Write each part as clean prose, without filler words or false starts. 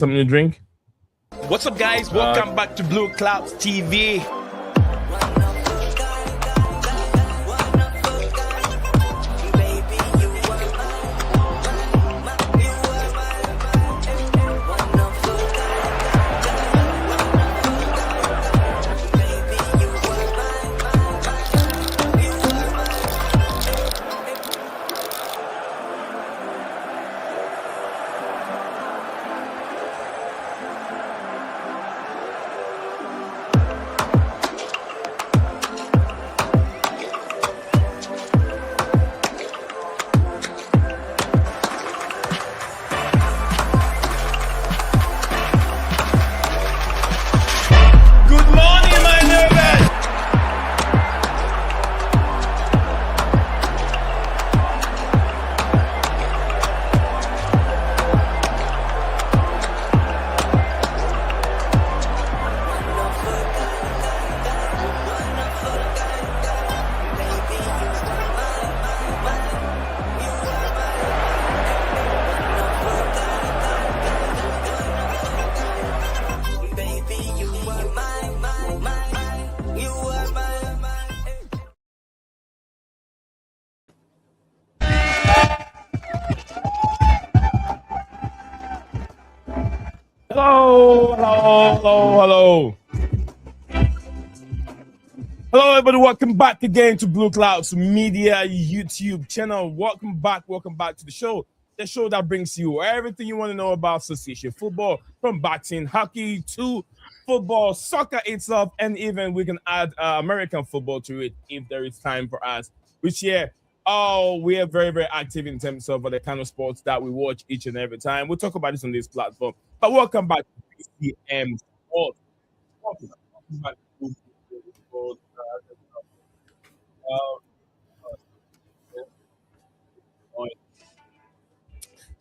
Something to drink? What's up, guys? Welcome back to Blue Clouds TV. Hello. Hello, everybody. Welcome back again to Blue Clouds Media YouTube channel. Welcome back to the show that brings you everything you want to know about association football, from boxing, hockey to football, soccer itself, and even we can add American football to it if there is time for us. Which we are very, very active in terms of the kind of sports that we watch each and every time. We'll talk about this on this platform. But welcome back to BCM Sports. Welcome back to BCM Sports.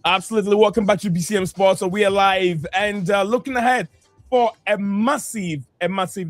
Absolutely. Welcome back to BCM Sports. So we are live and looking ahead for a massive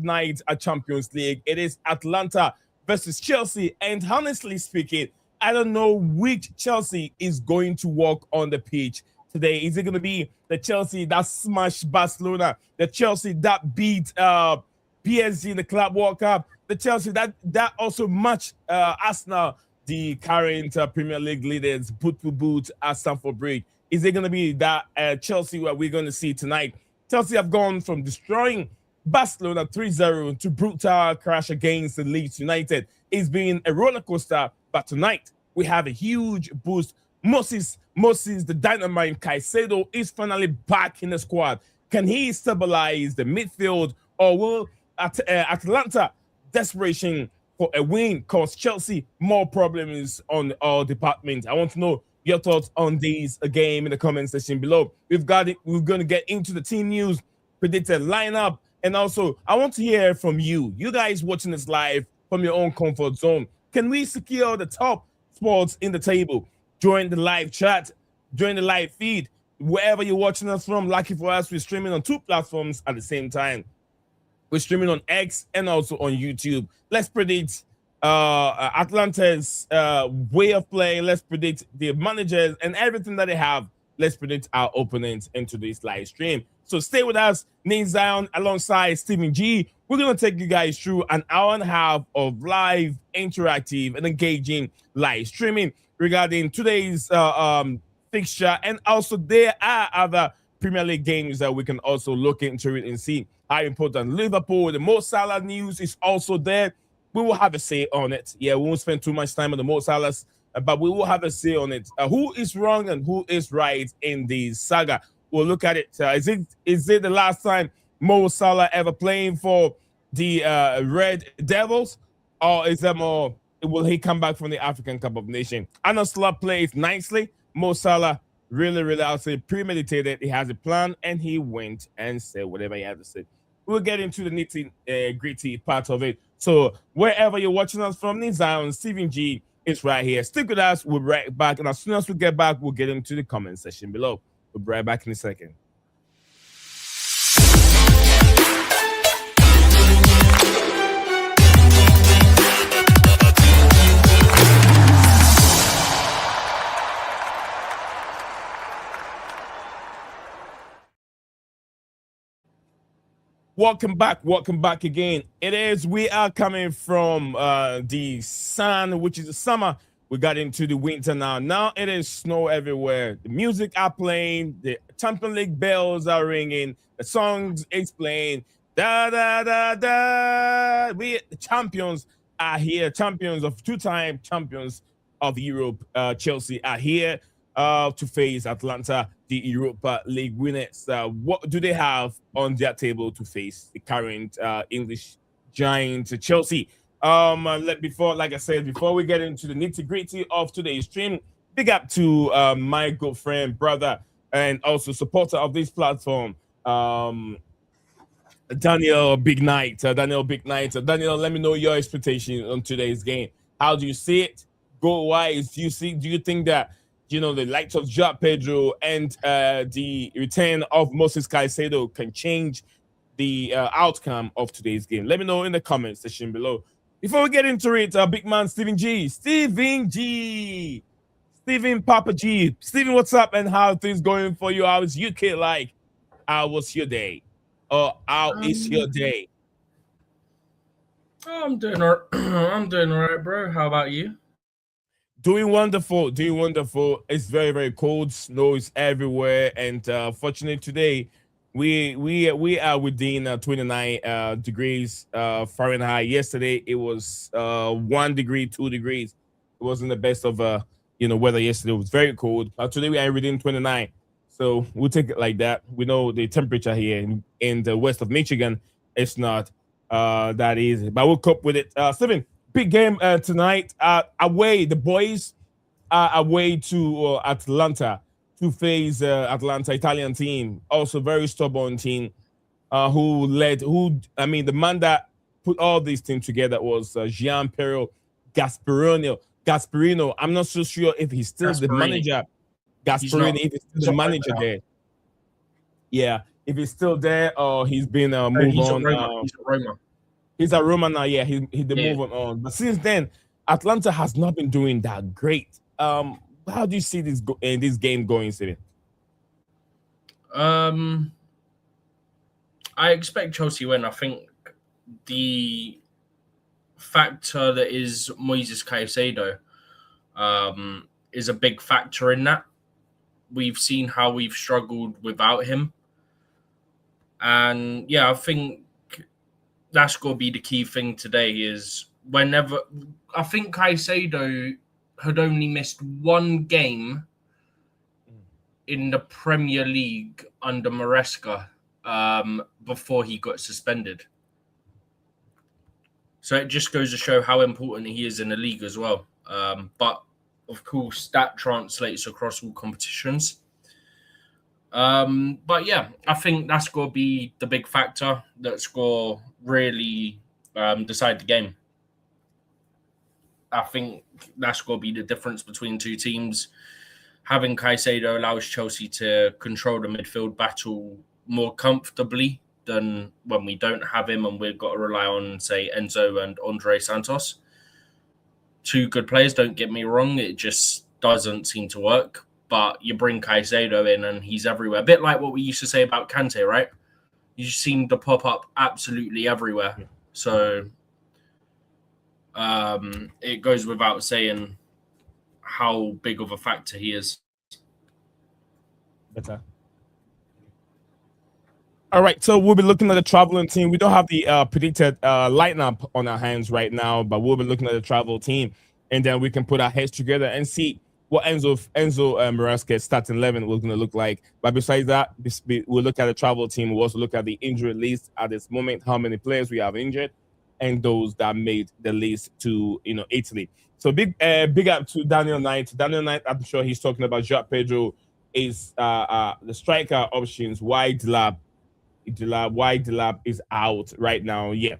night at Champions League. It is Atalanta versus Chelsea. And honestly speaking, I don't know which Chelsea is going to walk on the pitch today. Is it going to be the Chelsea that smashed Barcelona, the Chelsea that beat PSG in the Club World Cup, the Chelsea that also matched Arsenal, the current Premier League leaders, boot to boot at Stamford Bridge? Is it going to be that Chelsea where we're going to see tonight? Chelsea have gone from destroying Barcelona 3-0 to brutal crash against the Leeds United. It's been a roller coaster, but tonight we have a huge boost. Moisés, the dynamite Caicedo, is finally back in the squad. Can he stabilize the midfield, or will Atalanta desperation for a win cause Chelsea more problems on all departments? I want to know your thoughts on this game in the comment section below. We're going to get into the team news, predicted lineup, and also I want to hear from you guys watching this live from your own comfort zone. Can we secure the top spots in the table? Join the live chat, join the live feed, wherever you're watching us from. Lucky for us, we're streaming on 2 platforms at the same time. We're streaming on X and also on YouTube. Let's predict Atlanta's way of playing. Let's predict the managers and everything that they have. Let's predict our opponents into this live stream. So stay with us, Nate Zion alongside Stephen G. We're going to take you guys through an hour and a half of live, interactive, and engaging live streaming regarding today's fixture. And also there are other Premier League games that we can also look into it and see how important. Liverpool, the Mo Salah news is also there. We will have a say on it. Yeah, we won't spend too much time on the Mo Salahs, but we will have a say on it. Who is wrong and who is right in the saga? We'll look at it. Is it the last time Mo Salah ever playing for the Red Devils, or is there more? Will he come back from the African Cup of Nations? Arne Slot plays nicely. Mo Salah really, I'll say premeditated. He has a plan, and he went and said whatever he had to say. We'll get into the nitty gritty part of it. So wherever you're watching us from, Zion, Stephen G is right here. Stick with us. We'll be right back, and as soon as we get back, we'll get into the comment section below. We'll be right back in a second. Welcome back again. We are coming from the sun, which is the summer. We got into the winter now. Now it is snow everywhere. The music are playing, the Champions League bells are ringing, the songs is playing. Da da da da. We the champions are here. Champions of two-time champions of Europe. Chelsea are here to face Atalanta, the Europa League winners. What do they have on their table to face the current English giant Chelsea? Like I said, before we get into the nitty-gritty of today's stream, big up to my good friend, brother, and also supporter of this platform, Daniel Big Night. Daniel, let me know your expectation on today's game. How do you see it? Goal wise, do you think that the likes of Joao Pedro and the return of Moisés Caicedo can change the outcome of today's game? Let me know in the comment section below. Before we get into it, big man Steven Papa G. Steven, what's up and how things going for you? How is UK like? How was your day? Or how is your day? I'm doing all right, bro. How about you? Doing wonderful. It's very, very cold. Snow is everywhere, and fortunately today we are within 29 degrees Fahrenheit. Yesterday it was 1 degree, 2 degrees. It wasn't the best of weather yesterday. It was very cold. Today we are within 29, so we'll take it like that. We know the temperature here in the west of Michigan, it's not that easy, but we'll cope with it. Steven, big game tonight. Away, the boys are away to Atalanta to face Atalanta, Italian team, also very stubborn team. The man that put all these teams together was Gianpiero Gasperino. I'm not so sure if he's still the manager. Gasperini, if he's still the manager there. Yeah, if he's still there or he's been moved on. He's at Roma now. Yeah, he move on. But since then, Atlanta has not been doing that great. How do you see this game going, Steven? I expect Chelsea win. I think the factor that is Moisés Caicedo is a big factor in that. We've seen how we've struggled without him. And yeah, I think that's going to be the key thing today is whenever I think Caicedo had only missed one game in the Premier League under Maresca before he got suspended. So it just goes to show how important he is in the league as well. But of course, that translates across all competitions. But yeah, I think that's going to be the big factor that's going to really decide the game. I think that's going to be the difference between two teams. Having Caicedo allows Chelsea to control the midfield battle more comfortably than when we don't have him and we've got to rely on, say, Enzo and Andre Santos. Two good players, don't get me wrong. It just doesn't seem to work. But you bring Caicedo in and he's everywhere. A bit like what we used to say about Kante, right? You just seem to pop up absolutely everywhere. Yeah. So it goes without saying how big of a factor he is. Better. All right, so we'll be looking at the traveling team. We don't have the predicted lineup on our hands right now, but we'll be looking at the travel team, and then we can put our heads together and see what Enzo Maresca starting 11 was going to look like. But besides that, we'll look at the travel team. We'll also look at the injury list at this moment, how many players we have injured, and those that made the list to Italy. So big up to Daniel Knight. Daniel Knight, I'm sure he's talking about Joao Pedro is the striker options. Why Delap is out right now? Yeah,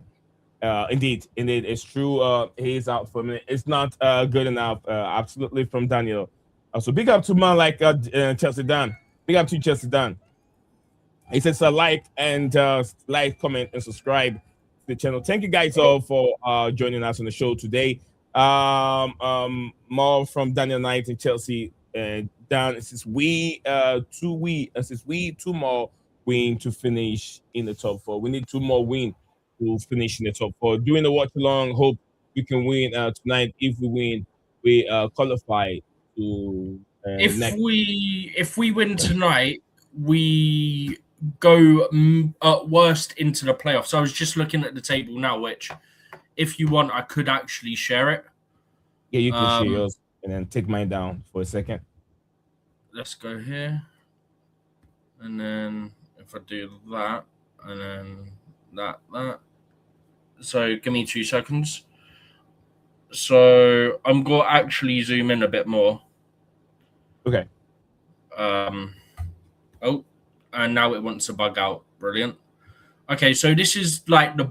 indeed, it's true. He's out for a minute. It's not good enough. Absolutely, from Daniel. So big up to man like Chelsea Dan. Big up to Chelsea Dan. He says like and comment, and subscribe to the channel. Thank you guys all for joining us on the show today. More from Daniel Knight and Chelsea. Dan, it says two more win to finish in the top 4. We need 2 more wins to finish in the top 4. Doing the watch along, hope we can win tonight. If we win, we qualify to if we win tonight, we go at worst into the playoffs. I was just looking at the table now, which if you want, I could actually share it. Yeah, you can share yours and then take mine down for a second. Let's go here. And then if I do that, and then that. So give me 2 seconds. So I'm going to actually zoom in a bit more. Okay. Oh, and now it wants to bug out. Brilliant. Okay, so this is like the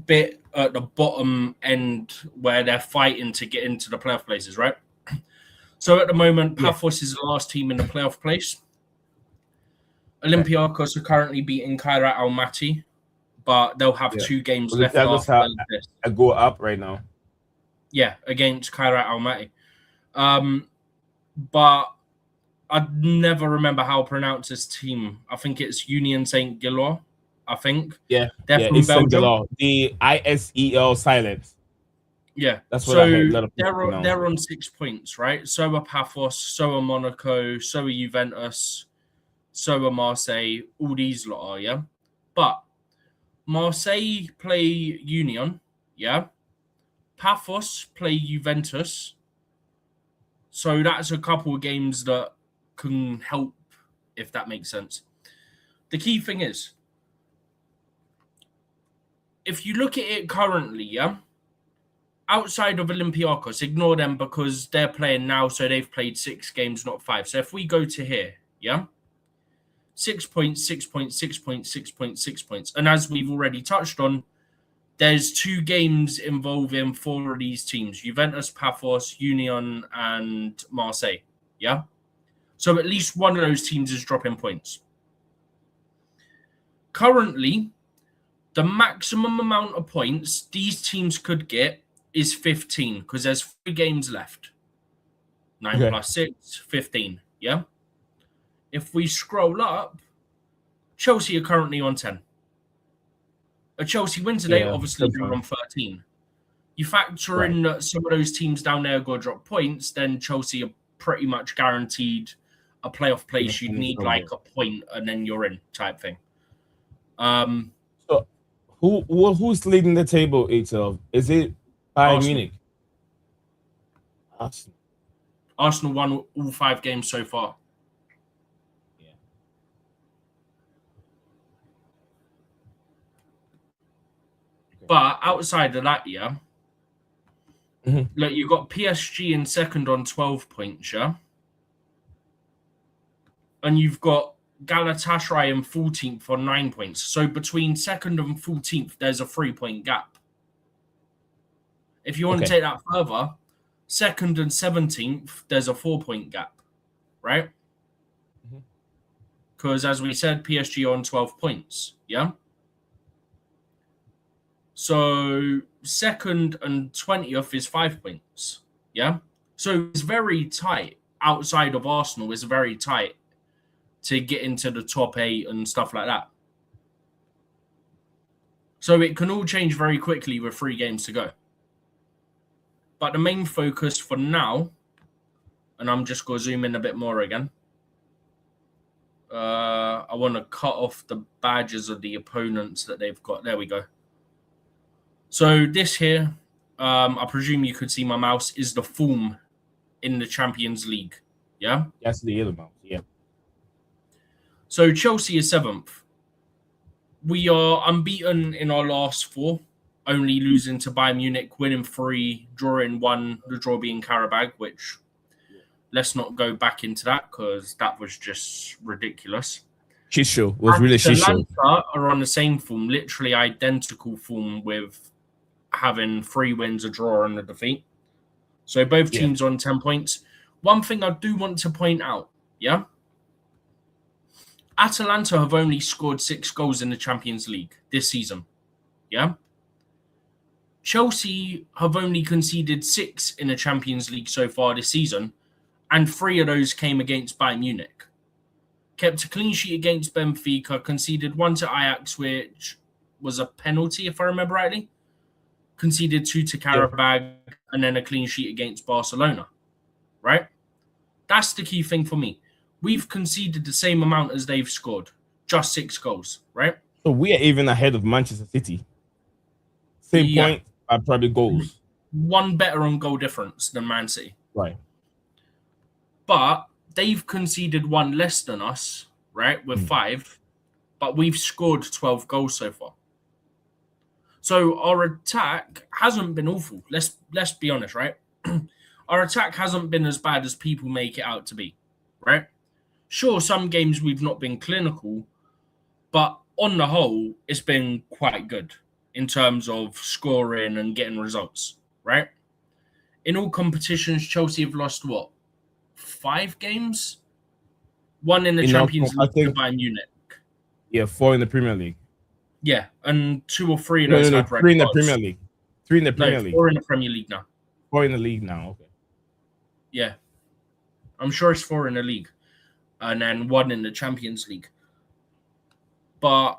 bit at the bottom end where they're fighting to get into the playoff places, right? So at the moment, Paphos is the last team in the playoff place. Olympiacos are currently beating Kairat Almaty, but they'll have 2 games left after this. I go up right now. Yeah, against Kairat Almaty. But I never remember how to pronounce this team. I think it's Union Saint Gillois. I think. Yeah, they're from Belgium. The ISEL silence. Yeah, that's what I heard. They're on 6 points, right? So are Paphos, so are Monaco, so are Juventus, so are Marseille. All these lot are, yeah. But Marseille play Union, yeah. Paphos play Juventus. So that's a couple of games that can help, if that makes sense. The key thing is, if you look at it currently, yeah, outside of Olympiacos, ignore them because they're playing now, so they've played 6 games, not 5. So if we go to here, yeah, 6 points, 6 points, 6 points, 6 points, 6 points. And as we've already touched on, there's 2 games involving 4 of these teams, Juventus, Paphos, Union, and Marseille, yeah? So at least one of those teams is dropping points. Currently, the maximum amount of points these teams could get is 15 because there's 3 games left. 9 plus 6, 15, yeah? If we scroll up, Chelsea are currently on 10. A Chelsea win today, obviously they're on 13. You factor in that some of those teams down there are going to drop points, then Chelsea are pretty much guaranteed a playoff place. You'd need like a point and then you're in type thing. So who's leading the table itself? Is it Bayern Munich? Arsenal won all 5 games so far. But outside of that, yeah, look, you've got PSG in second on 12 points, yeah? And you've got Galatasaray in 14th on 9 points. So between second and 14th, there's a 3-point gap. If you want to take that further, second and 17th, there's a 4-point gap, right? Because as we said, PSG on 12 points, yeah? So second and 20th is 5 points. Yeah. So it's very tight. Outside of Arsenal, it's very tight to get into the top 8 and stuff like that. So it can all change very quickly with 3 games to go. But the main focus for now, and I'm just going to zoom in a bit more again. I want to cut off the badges of the opponents that they've got. There we go. So this here, I presume you could see my mouse, is the form in the Champions League. Yeah? That's the other mouse, yeah. So Chelsea is 7th. We are unbeaten in our last 4, only losing to Bayern Munich, winning 3, drawing 1, the draw being Karabag, which let's not go back into that because that was just ridiculous. Shit show. Was really shit show. Atalanta are on the same form, literally identical form with having 3 wins, a draw, and a defeat. So both teams are on 10 points. One thing I do want to point out, yeah? Atalanta have only scored 6 goals in the Champions League this season, yeah? Chelsea have only conceded 6 in the Champions League so far this season, and 3 of those came against Bayern Munich. kept a clean sheet against Benfica, conceded 1 to Ajax, which was a penalty, if I remember rightly. Conceded 2 to Karabag, and then a clean sheet against Barcelona, right? That's the key thing for me. We've conceded the same amount as they've scored, just 6 goals, right? So we are even ahead of Manchester City. Same point, probably goals. 1 better on goal difference than Man City. Right. But they've conceded 1 less than us, right, with 5, but we've scored 12 goals so far. So our attack hasn't been awful. Let's be honest, right? Our attack hasn't been as bad as people make it out to be, right? Sure, some games we've not been clinical, but on the whole, it's been quite good in terms of scoring and getting results, right? In all competitions, Chelsea have lost, 5 games? 1 in the Champions League to Bayern Munich. Yeah, 4 in the Premier League. Yeah, and 2 or 3 of those had red 3 in the Premier League. 3 in the Premier League. 4 in the Premier League now. 4 in the league now, okay. Yeah. I'm sure it's 4 in the league. And then 1 in the Champions League. But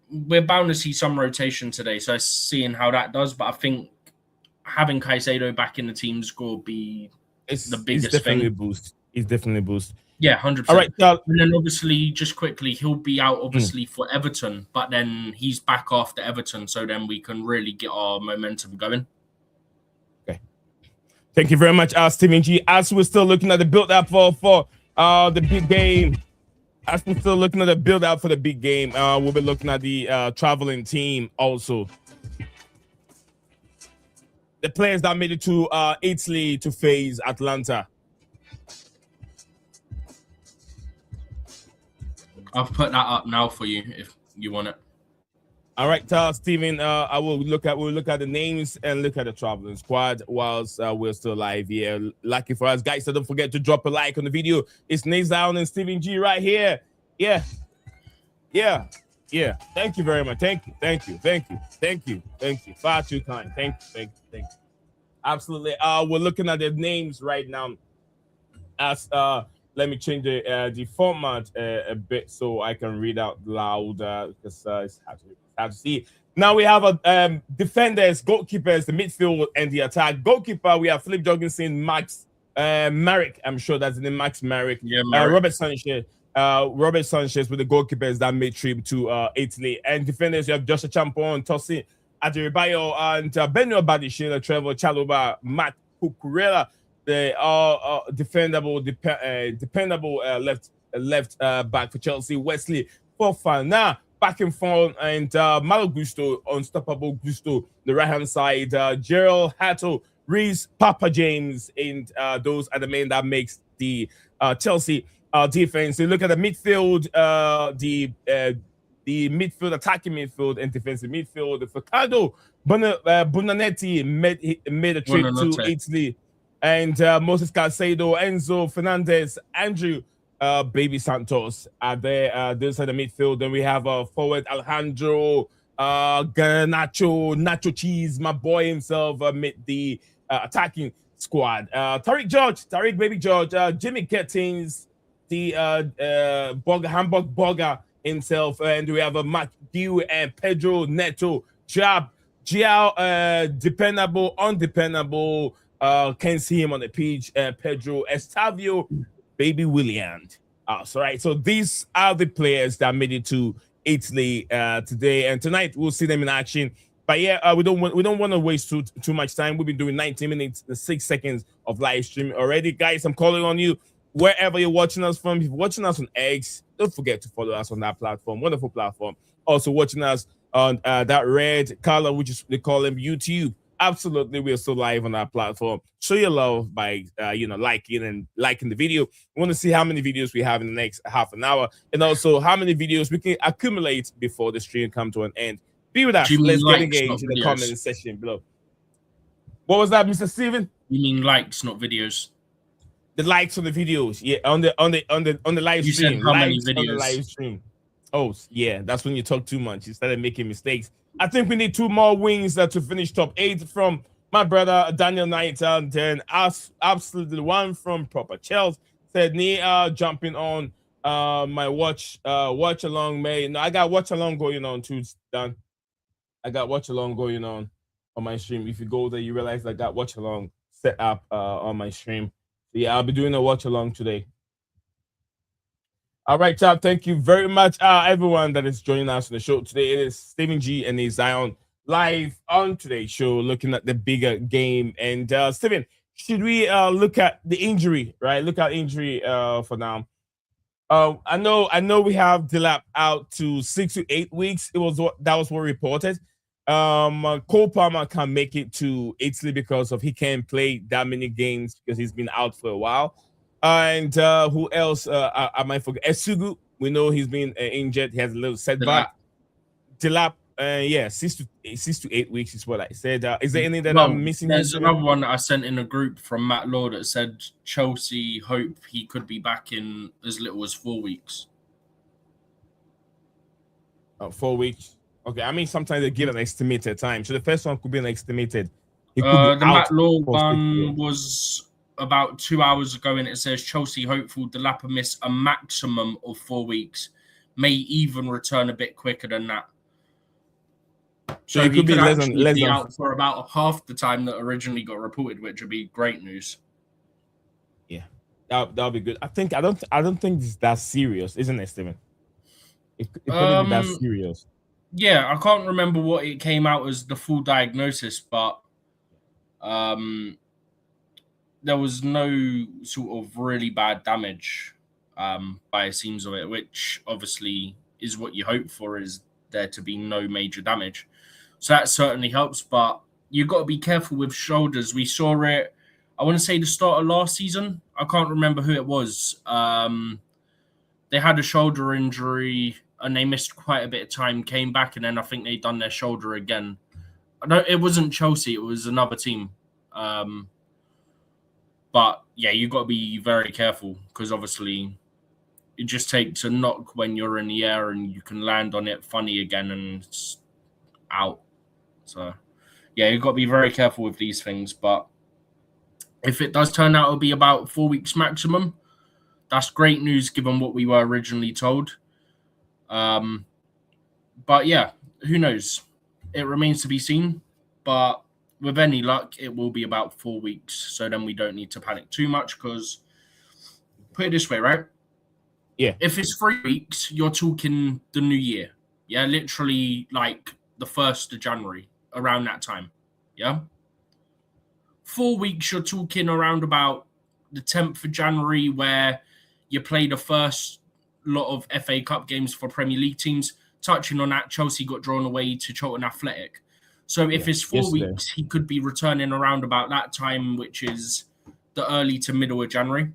we're bound to see some rotation today, so seeing how that does. But I think having Caicedo back in the team will be the biggest thing. It's definitely a boost. Yeah, 100%. All right, and then obviously, just quickly, he'll be out obviously for Everton, but then he's back after Everton, so then we can really get our momentum going. Okay. Thank you very much, Stephen G. As we're still looking at the build-up for the big game, we'll be looking at the traveling team also. The players that made it to Italy to face Atalanta. I've put that up now for you if you want it. All right, Steven. We'll look at the names and look at the traveling squad whilst we're still live here. Lucky for us, guys. So don't forget to drop a like on the video. It's Nays Down and Steven G right here. Yeah. Thank you very much. Thank you. Far too kind. Thank you. Absolutely. We're looking at the names right now. As let me change the format a bit so I can read out loud because it's hard to see. Now we have defenders, goalkeepers, the midfield, and the attack. Goalkeeper, we have Philip Jorgensen, Max Marek. I'm sure that's the name, Max Marek. Yeah, Robert Sanchez. Robert Sanchez with the goalkeepers that made trip to Italy. And defenders, you have Joshua Champon, Tosin Adiribayo, and Benio Badishila, Trevor Chalobah, Matt Cucurella. They are dependable left back for Chelsea. Wesley Fofana back in front, and Malo Gusto, unstoppable Gusto, the right hand side. Gerald Hatto, Reese, Papa James, and those are the men that makes the Chelsea defense. So look at the midfield, the midfield, attacking midfield, and defensive midfield. Fernando Bonanetti made a trip to Italy. And Moisés Caicedo, Enzo Fernandez, Andrew Baby Santos are there. Those are the midfield. Then we have forward Alejandro Nacho Cheese, my boy himself, made the attacking squad. Tariq Baby George, Jimmy Gettins, the Hamburg Burger himself, and we have Matt Dew and Pedro Neto, Giao, dependable, undependable. Can't see him on the pitch. Pedro Estavio, Baby William. So right. So these are the players that made it to Italy today and tonight. We'll see them in action. But yeah, we don't want to waste too much time. We've been doing 19 minutes and 6 seconds of live stream already, guys. I'm calling on you wherever you're watching us from. If you're watching us on X, don't forget to follow us on that platform. Wonderful platform. Also watching us on that red color, which is they call them YouTube. Absolutely, we are still live on our platform. Show your love by liking the video. We want to see how many videos we have in the next half an hour, and also how many videos we can accumulate before the stream comes to an end. Be with us. Let's get engaged in the comment section below. What was that, Mr. Steven? You mean likes, not videos? The likes on the videos, yeah, on the live you stream. Said how many videos on the live stream? Oh, yeah, that's when you talk too much. You started making mistakes. I think we need 2 more wins to finish top 8 from my brother Daniel Knight, and then absolutely 1 from Proper Chelsea. Said Nia jumping on My watch along May. No, I got watch along going on too. It's done. I got watch along going on my stream. If you go there, you realize I got watch along set up on my stream. So yeah, I'll be doing a watch along today. All right, Chap. Thank you very much, everyone that is joining us on the show today. It is Stephen G and Zion live on today's show, looking at the bigger game. And Stephen, should we look at the injury? Right, look at injury for now. I know we have Delap out to 6 to 8 weeks. That was what reported. Cole Palmer can't make it to Italy because he can't play that many games because he's been out for a while. And who else? I might forget. Esugu, we know he's been injured. He has a little setback. Delap, yeah, 6 to 8 weeks is what I said. Is there any that I'm missing? There's another one that I sent in a group from Matt Law that said Chelsea hope he could be back in as little as 4 weeks. 4 weeks. Okay, I mean sometimes they give an estimated time. So the first one could be an estimated. The Matt Law one was about 2 hours ago, and it says Chelsea hopeful Delap miss a maximum of 4 weeks, may even return a bit quicker than that. So he could be less than out for about half the time that originally got reported, which would be great news. Yeah, that'll be good. I don't think it's that serious, isn't it, Steven? It couldn't be that serious. Yeah, I can't remember what it came out as the full diagnosis, but there was no sort of really bad damage by the seams of it, which obviously is what you hope for, is there to be no major damage. So that certainly helps, but you've got to be careful with shoulders. We saw it, I want to say the start of last season. I can't remember who it was. They had a shoulder injury and they missed quite a bit of time, came back, and then I think they done their shoulder again. It wasn't Chelsea, it was another team. But yeah, you've got to be very careful because obviously it just takes a knock when you're in the air and you can land on it funny again and it's out. So yeah, you've got to be very careful with these things. But if it does turn out to be about 4 weeks maximum, that's great news given what we were originally told. But yeah, who knows? It remains to be seen. But with any luck, it will be about 4 weeks. So then we don't need to panic too much because, put it this way, right? Yeah. If it's 3 weeks, you're talking the new year. Yeah, literally like the 1st of January, around that time. Yeah. 4 weeks, you're talking around about the 10th of January where you play the first lot of FA Cup games for Premier League teams. Touching on that, Chelsea got drawn away to Charlton Athletic. So if it's 4 weeks, he could be returning around about that time, which is the early to middle of January.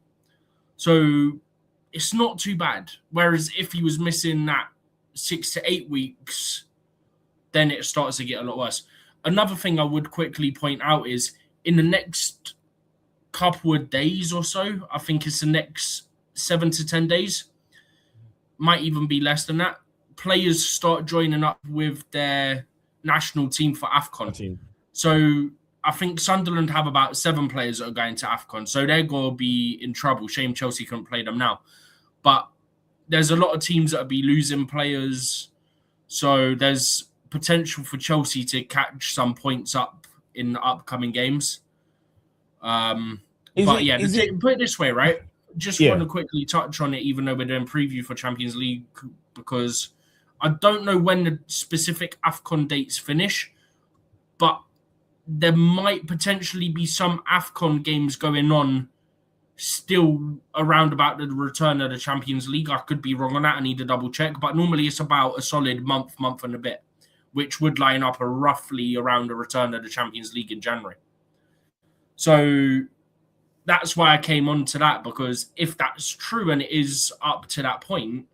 So it's not too bad. Whereas if he was missing that 6 to 8 weeks, then it starts to get a lot worse. Another thing I would quickly point out is in the next couple of days or so, I think it's the next 7 to 10 days, might even be less than that, players start joining up with their national team for AFCON. So I think Sunderland have about 7 players that are going to AFCON. So they're going to be in trouble. Shame Chelsea couldn't play them now. But there's a lot of teams that will be losing players. So there's potential for Chelsea to catch some points up in the upcoming games. Put it this way, right? Just want to quickly touch on it, even though we're doing preview for Champions League, because I don't know when the specific AFCON dates finish, but there might potentially be some AFCON games going on still around about the return of the Champions League. I could be wrong on that. I need to double check, but normally it's about a solid month and a bit, which would line up roughly around the return of the Champions League in January. So that's why I came on to that, because if that's true and it is up to that point,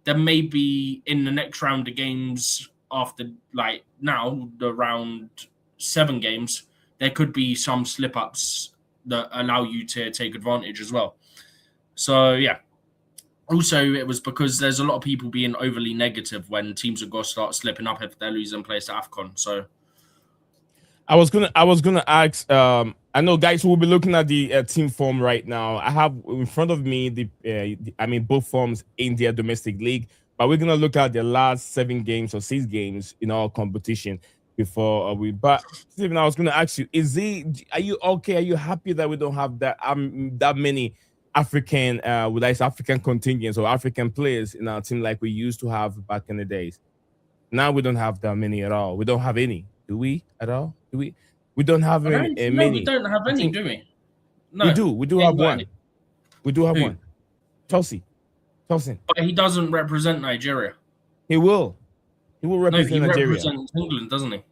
then maybe in the next round of games after, like now, the round 7 games, there could be some slip-ups that allow you to take advantage as well. So, yeah. Also, it was because there's a lot of people being overly negative when teams are going to start slipping up if they're losing place to AFCON. So, I was gonna ask I know, guys. We'll be looking at the team form right now. I have in front of me both forms in their domestic league, but we're gonna look at the last 7 games or 6 games in our competition before we. But Stephen, I was gonna ask you: Are you okay? Are you happy that we don't have that many African, African contingents or African players in our team like we used to have back in the days? Now we don't have that many at all. We don't have any. Do we at all? Do we? We don't have many. No, we don't have any, do we? No, we do. We do have one. We do have one. Chelsea. But he doesn't represent Nigeria. He will. He will represent Nigeria. He represents England, doesn't he?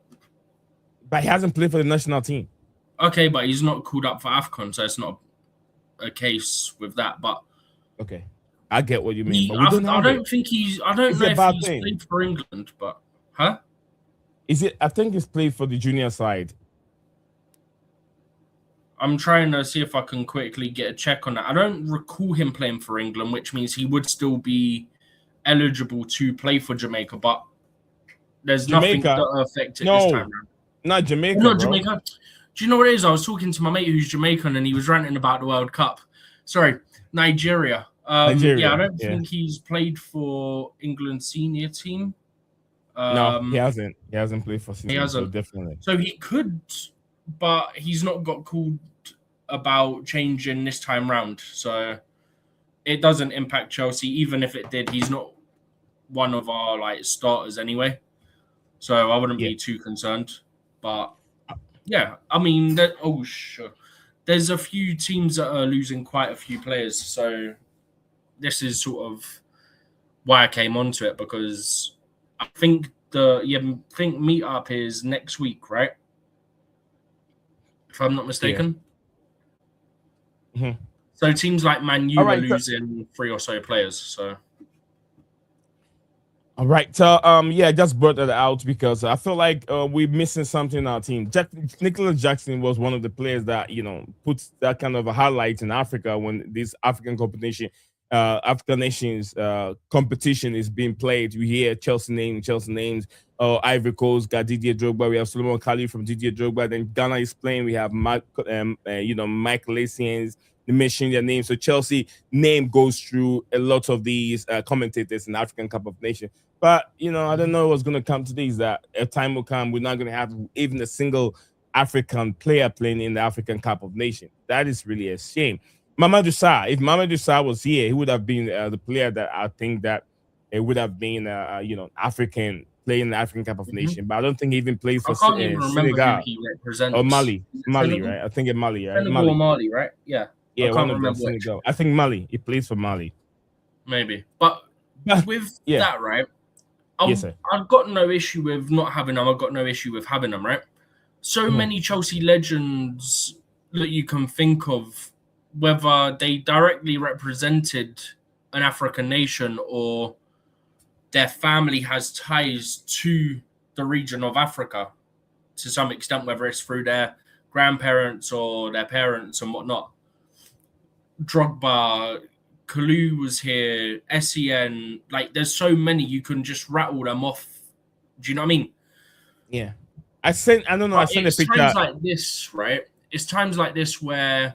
But he hasn't played for the national team. Okay, but he's not called up for AFCON, so it's not a case with that. But okay, I get what you mean. I don't know if he's played for England, but Is it? I think he's played for the junior side. I'm trying to see if I can quickly get a check on that. I don't recall him playing for England, which means he would still be eligible to play for Jamaica, but there's nothing that affected this time around. Not Jamaica. Not Jamaica. Do you know what it is? I was talking to my mate who's Jamaican and he was ranting about the World Cup. Sorry, Nigeria. Yeah, I don't think he's played for England's senior team. No, he hasn't. He hasn't played for senior. He hasn't. So definitely. So he could, but he's not got called about changing this time round. So it doesn't impact Chelsea. Even if it did, he's not one of our starters anyway. So I wouldn't be too concerned. But yeah, I mean, there's a few teams that are losing quite a few players. So this is sort of why I came onto it, because I think meetup is next week, right? If I'm not mistaken. Yeah. Mm-hmm. So teams like Man U are losing 3 or so players. So. All right. So I just brought that out because I feel like we're missing something in our team. Nicholas Jackson was one of the players that puts that kind of a highlight in Africa when this African competition, African nations competition is being played. You hear Chelsea names. Ivory Coast got Didier Drogba. We have Solomon Kalou from Didier Drogba. Then Ghana is playing. We have Mike Lassians. They mention their name. So Chelsea name goes through a lot of these commentators in the African Cup of Nations. But, I don't know what's going to come to these, that a time will come, we're not going to have even a single African player playing in the African Cup of Nations. That is really a shame. Mamadou Sarr, if Mamadou Sarr was here, he would have been the player that I think that it would have been, African playing the African Cup of Nations. But I don't think he even plays for Senegal or Mali. Mali, right? I think it's Mali, right? Senegal or Mali, right? Yeah. Yeah, one of them. Senegal. I think Mali. He plays for Mali. Maybe, but with that, right? I've got no issue with not having them. I've got no issue with having them, right? So many Chelsea legends that you can think of, whether they directly represented an African nation or their family has ties to the region of Africa to some extent, whether it's through their grandparents or their parents and whatnot. Drogba, Kalou was here, SEN, there's so many, you can just rattle them off. Do you know what I mean? Yeah. I sent a picture. It's times like this, right? It's times like this where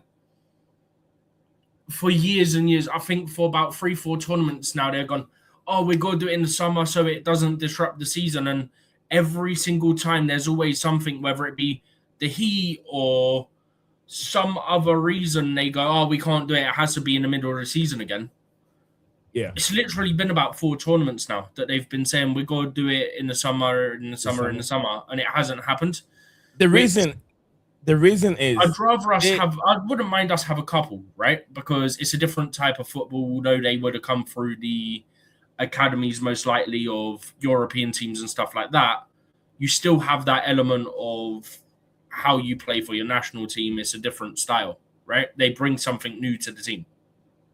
for years and years, I think for about 3-4 tournaments now, they're gone, we're going to do it in the summer so it doesn't disrupt the season. And every single time there's always something, whether it be the heat or some other reason, they go, we can't do it. It has to be in the middle of the season again. Yeah. It's literally been about 4 tournaments now that they've been saying we're going to do it in the summer, and it hasn't happened. The reason is I wouldn't mind us have a couple, right? Because it's a different type of football, although they would have come through the academies most likely of European teams and stuff like that. You still have that element of how you play for your national team. Is a different style, right? They bring something new to the team.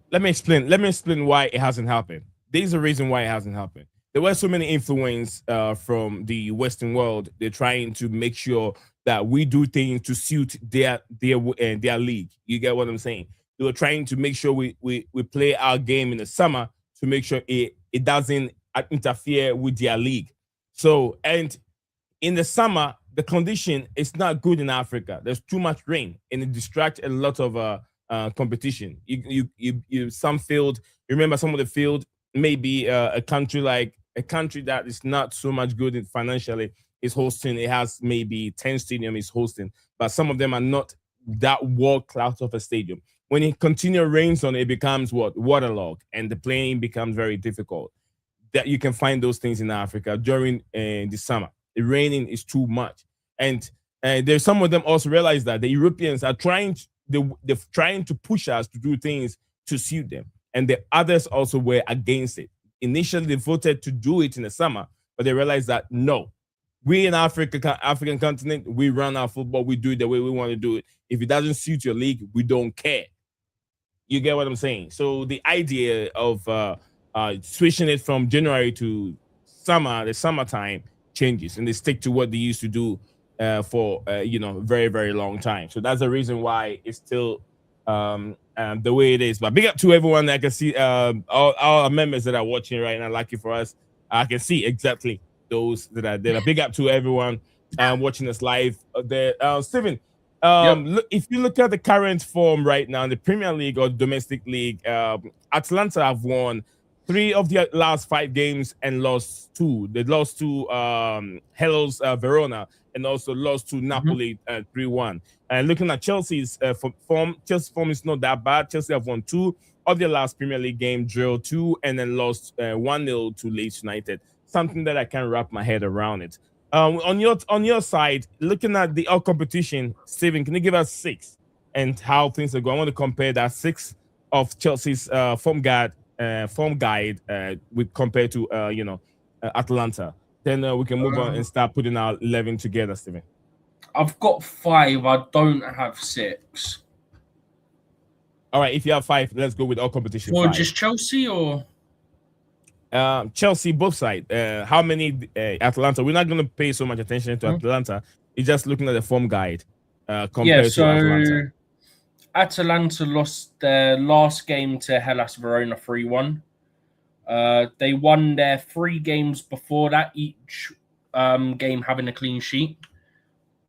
Let me explain why it hasn't happened. There's a reason why it hasn't happened. There were so many influence from the Western world. They're trying to make sure that we do things to suit their league. You get what I'm saying? They were trying to make sure we play our game in the summer to make sure it doesn't interfere with their league. So, and in the summer, the condition is not good in Africa. There's too much rain, and it distracts a lot of competition. Some field. Remember, some of the field may be a country that is not so much good financially is hosting. It has maybe 10 stadium is hosting, but some of them are not that world class of a stadium. When it continually rains on it, becomes waterlogged, and the playing becomes very difficult. That you can find those things in Africa during the summer. The raining is too much, and there's some of them also realize that the Europeans are they're trying to push us to do things to suit them, and the others also were against it. Initially, they voted to do it in the summer, but they realized that no, we in African continent, we run our football, we do it the way we want to do it. If it doesn't suit your league, we don't care. You get what I'm saying? So the idea of switching it from January to the summertime changes, and they stick to what they used to do for very, very long time. So that's the reason why it's still the way it is. But big up to everyone that can see all our members that are watching right now. Lucky for us, I can see exactly those that are there. Big up to everyone watching us live there. Steven, look, if you look at the current form right now in the Premier League or domestic league, Atalanta have won 3 of their last 5 games and lost 2. They lost to Hellas Verona and also lost to Napoli 3-1. And looking at Chelsea's form, Chelsea's form is not that bad. Chelsea have won 2 of their last Premier League game, drew 2, and then lost 1-0 to Leeds United. Something that I can't wrap my head around it. On your side, looking at the competition, Steven, can you give us 6 and how things are going? I want to compare that 6 of Chelsea's form guide with compared to Atalanta. Then we can move on and start putting our 11 together, Steven. I've got 5. I don't have 6. All right, if you have 5, let's go with all competition. Or 5. just Chelsea or Chelsea, both sides. How many Atalanta? We're not going to pay so much attention to Atalanta. It's just looking at the form guide compared to Atalanta. Atalanta lost their last game to Hellas Verona 3-1. They won their 3 games before that, each game having a clean sheet.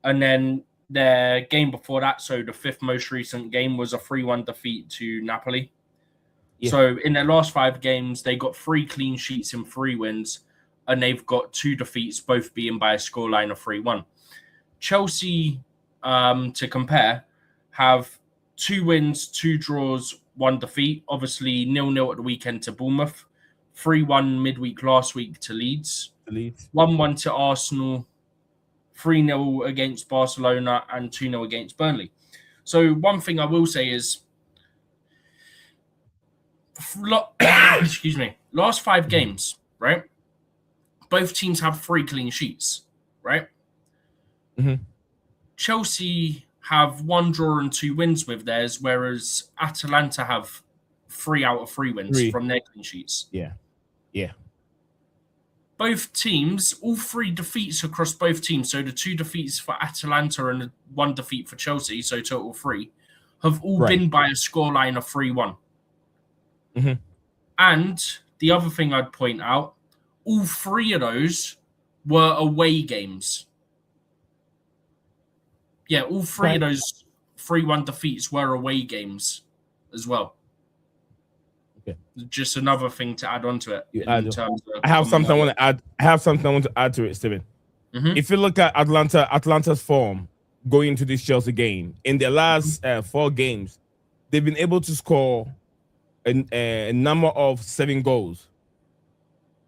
And then their game before that, so the 5th most recent game, was a 3-1 defeat to Napoli. Yeah. So in their last 5 games, they got 3 clean sheets and 3 wins, and they've got 2 defeats, both being by a scoreline of 3-1. Chelsea, to compare, have 2 wins, 2 draws, 1 defeat. Obviously, 0-0 at the weekend to Bournemouth, 3-1 midweek last week to Leeds, 1-1 to Arsenal, 3-0 against Barcelona, and 2-0 against Burnley. So one thing I will say is, excuse me, last 5 games, right? Both teams have 3 clean sheets, right? Chelsea have 1 draw and 2 wins with theirs, whereas Atalanta have 3 out of 3 wins from their clean sheets. Yeah. Both teams, all 3 defeats across both teams, so the 2 defeats for Atalanta and 1 defeat for Chelsea, so total 3, have all been by a scoreline of 3-1. And the other thing I'd point out, all 3 of those were away games. Yeah, all 3 of those 3-1 defeats were away games as well. Okay. Just another thing to add on to it. I have something I want to add to it, Steven. If you look at Atlanta's form going into this Chelsea game, in their last 4 games, they've been able to score a number of 7 goals,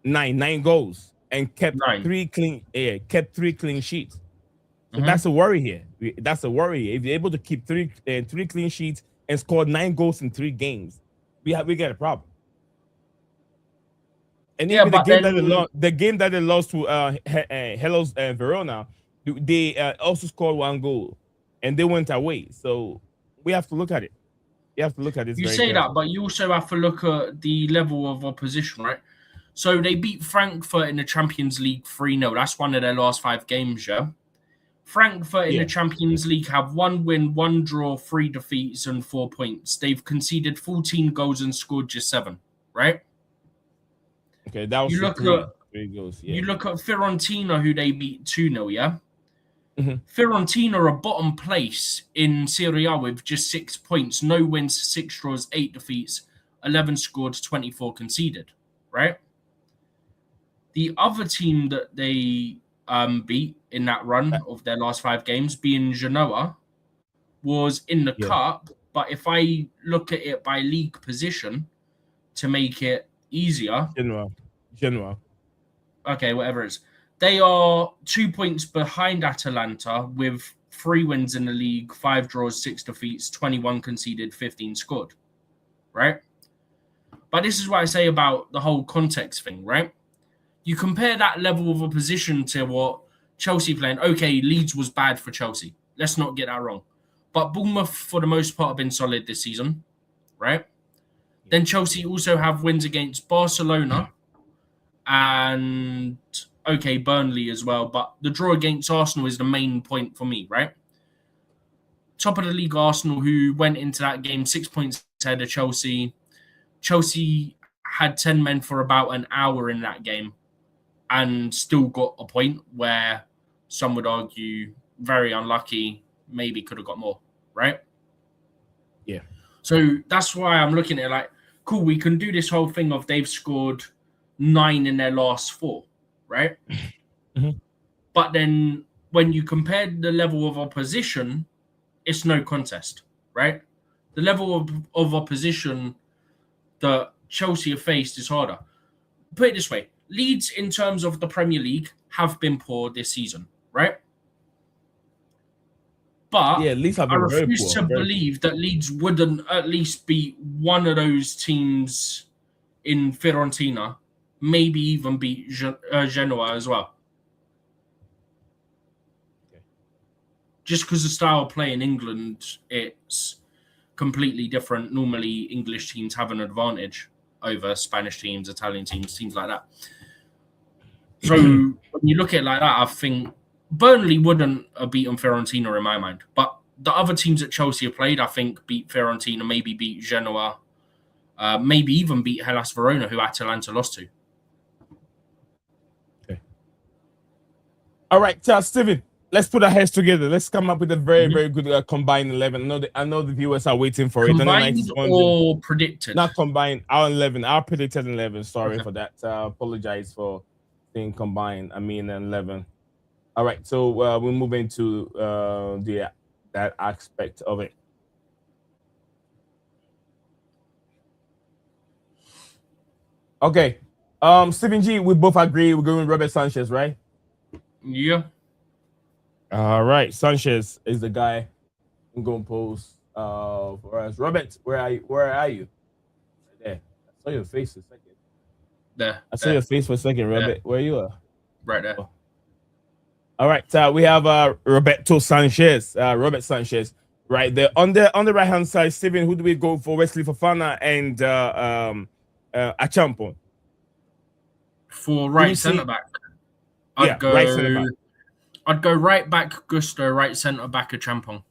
9 goals, and kept 3 clean sheets. So that's a worry here. If you're able to keep 3 clean sheets and score 9 goals in 3 games, we get a problem. And even the game that they lost to Hellas Verona, they also scored 1 goal, and they went away. So we have to look at it. You have to look at it. You say that, but you also have to look at the level of opposition, right? So they beat Frankfurt in the Champions League 3-0. That's one of their last 5 games, yeah? Frankfurt in the Champions League have 1 win, 1 draw, 3 defeats, and 4 points. They've conceded 14 goals and scored just 7, right? Okay, that was 3 goals. Yeah. You look at Fiorentina, who they beat 2-0, yeah? Fiorentina are bottom place in Serie A with just 6 points, no wins, 6 draws, 8 defeats, 11 scored, 24 conceded, right? The other team that they beat in that run of their last 5 games, being Genoa, was in the cup. But if I look at it by league position to make it easier, Genoa. Okay, whatever it is. They are 2 points behind Atalanta with 3 wins in the league, 5 draws, 6 defeats, 21 conceded, 15 scored, right? But this is what I say about the whole context thing, right? You compare that level of opposition to what Chelsea playing. Okay, Leeds was bad for Chelsea. Let's not get that wrong. But Bournemouth, for the most part, have been solid this season, right? Then Chelsea also have wins against Barcelona and, okay, Burnley as well. But the draw against Arsenal is the main point for me, right? Top of the league, Arsenal, who went into that game 6 points ahead of Chelsea. Chelsea had 10 men for about an hour in that game and still got a point where some would argue very unlucky, maybe could have got more, right? Yeah. So that's why I'm looking at it like, cool, we can do this whole thing of they've scored 9 in their last 4, right? But then when you compare the level of opposition, it's no contest, right? The level of opposition that Chelsea have faced is harder. Put it this way, Leeds, in terms of the Premier League, have been poor this season, right? But Leeds have been I refuse to believe that Leeds wouldn't at least beat one of those teams in Fiorentina, maybe even beat Genoa as well. Okay. Just because the style of play in England, it's completely different. Normally, English teams have an advantage over Spanish teams, Italian teams, teams like that. So when you look at it like that, I think Burnley wouldn't have beaten Fiorentina in my mind. But the other teams that Chelsea have played, I think, beat Fiorentina, maybe beat Genoa, maybe even beat Hellas Verona, who Atalanta lost to. Okay. All right, Steven, let's put our heads together. Let's come up with a very, very good combined 11. I know the viewers are waiting for combined it. Combined or predicted? Not combined. Our 11. Our predicted 11. Sorry for that. Apologize for being combined. I mean 11. All right, so we're moving to that aspect of it. Okay. Stephen G, we both agree we're going with Robert Sanchez, right? Yeah. All right. Sanchez is the guy I'm going to post for us. Robert, where are you? Right there. I saw your face for a second. There. I saw your face for a second, Robert. There. Where you are? Right there. Oh. All right. We have Roberto Sanchez. Robert Sanchez. Right there. On the right hand side, Stephen, who do we go for? Wesley Fofana and Achampong. For right centre back. I'd go right centre back. I'd go right back Gusto, right centre back Achampong.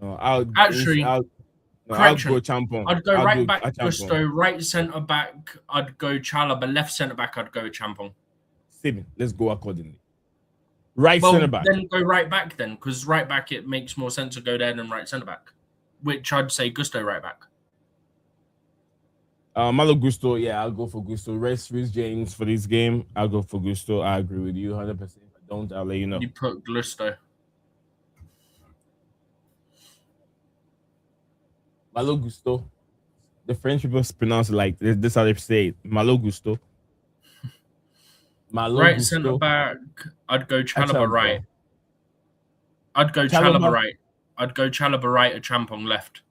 No, I'll go Champong. I'd go right back Gusto, right centre back. I'd go Chalobah, left centre back. I'd go Champong. Stephen, let's go accordingly. Centre back. Then go right back then, because right back it makes more sense to go there than right centre back, which I'd say Gusto right back. Malo Gusto, I'll go for Gusto. Rest Rhys James for this game. I'll go for Gusto. I agree with you 100%. If I don't, I'll let you know. You put Gusto. Malo Gusto. The French people pronounce it like this. This is how they say it. Malo Gusto. Right centre back. I'd go Chalobah right. I'd go Chalobah right. I'd go Chalobah right. Achampong left.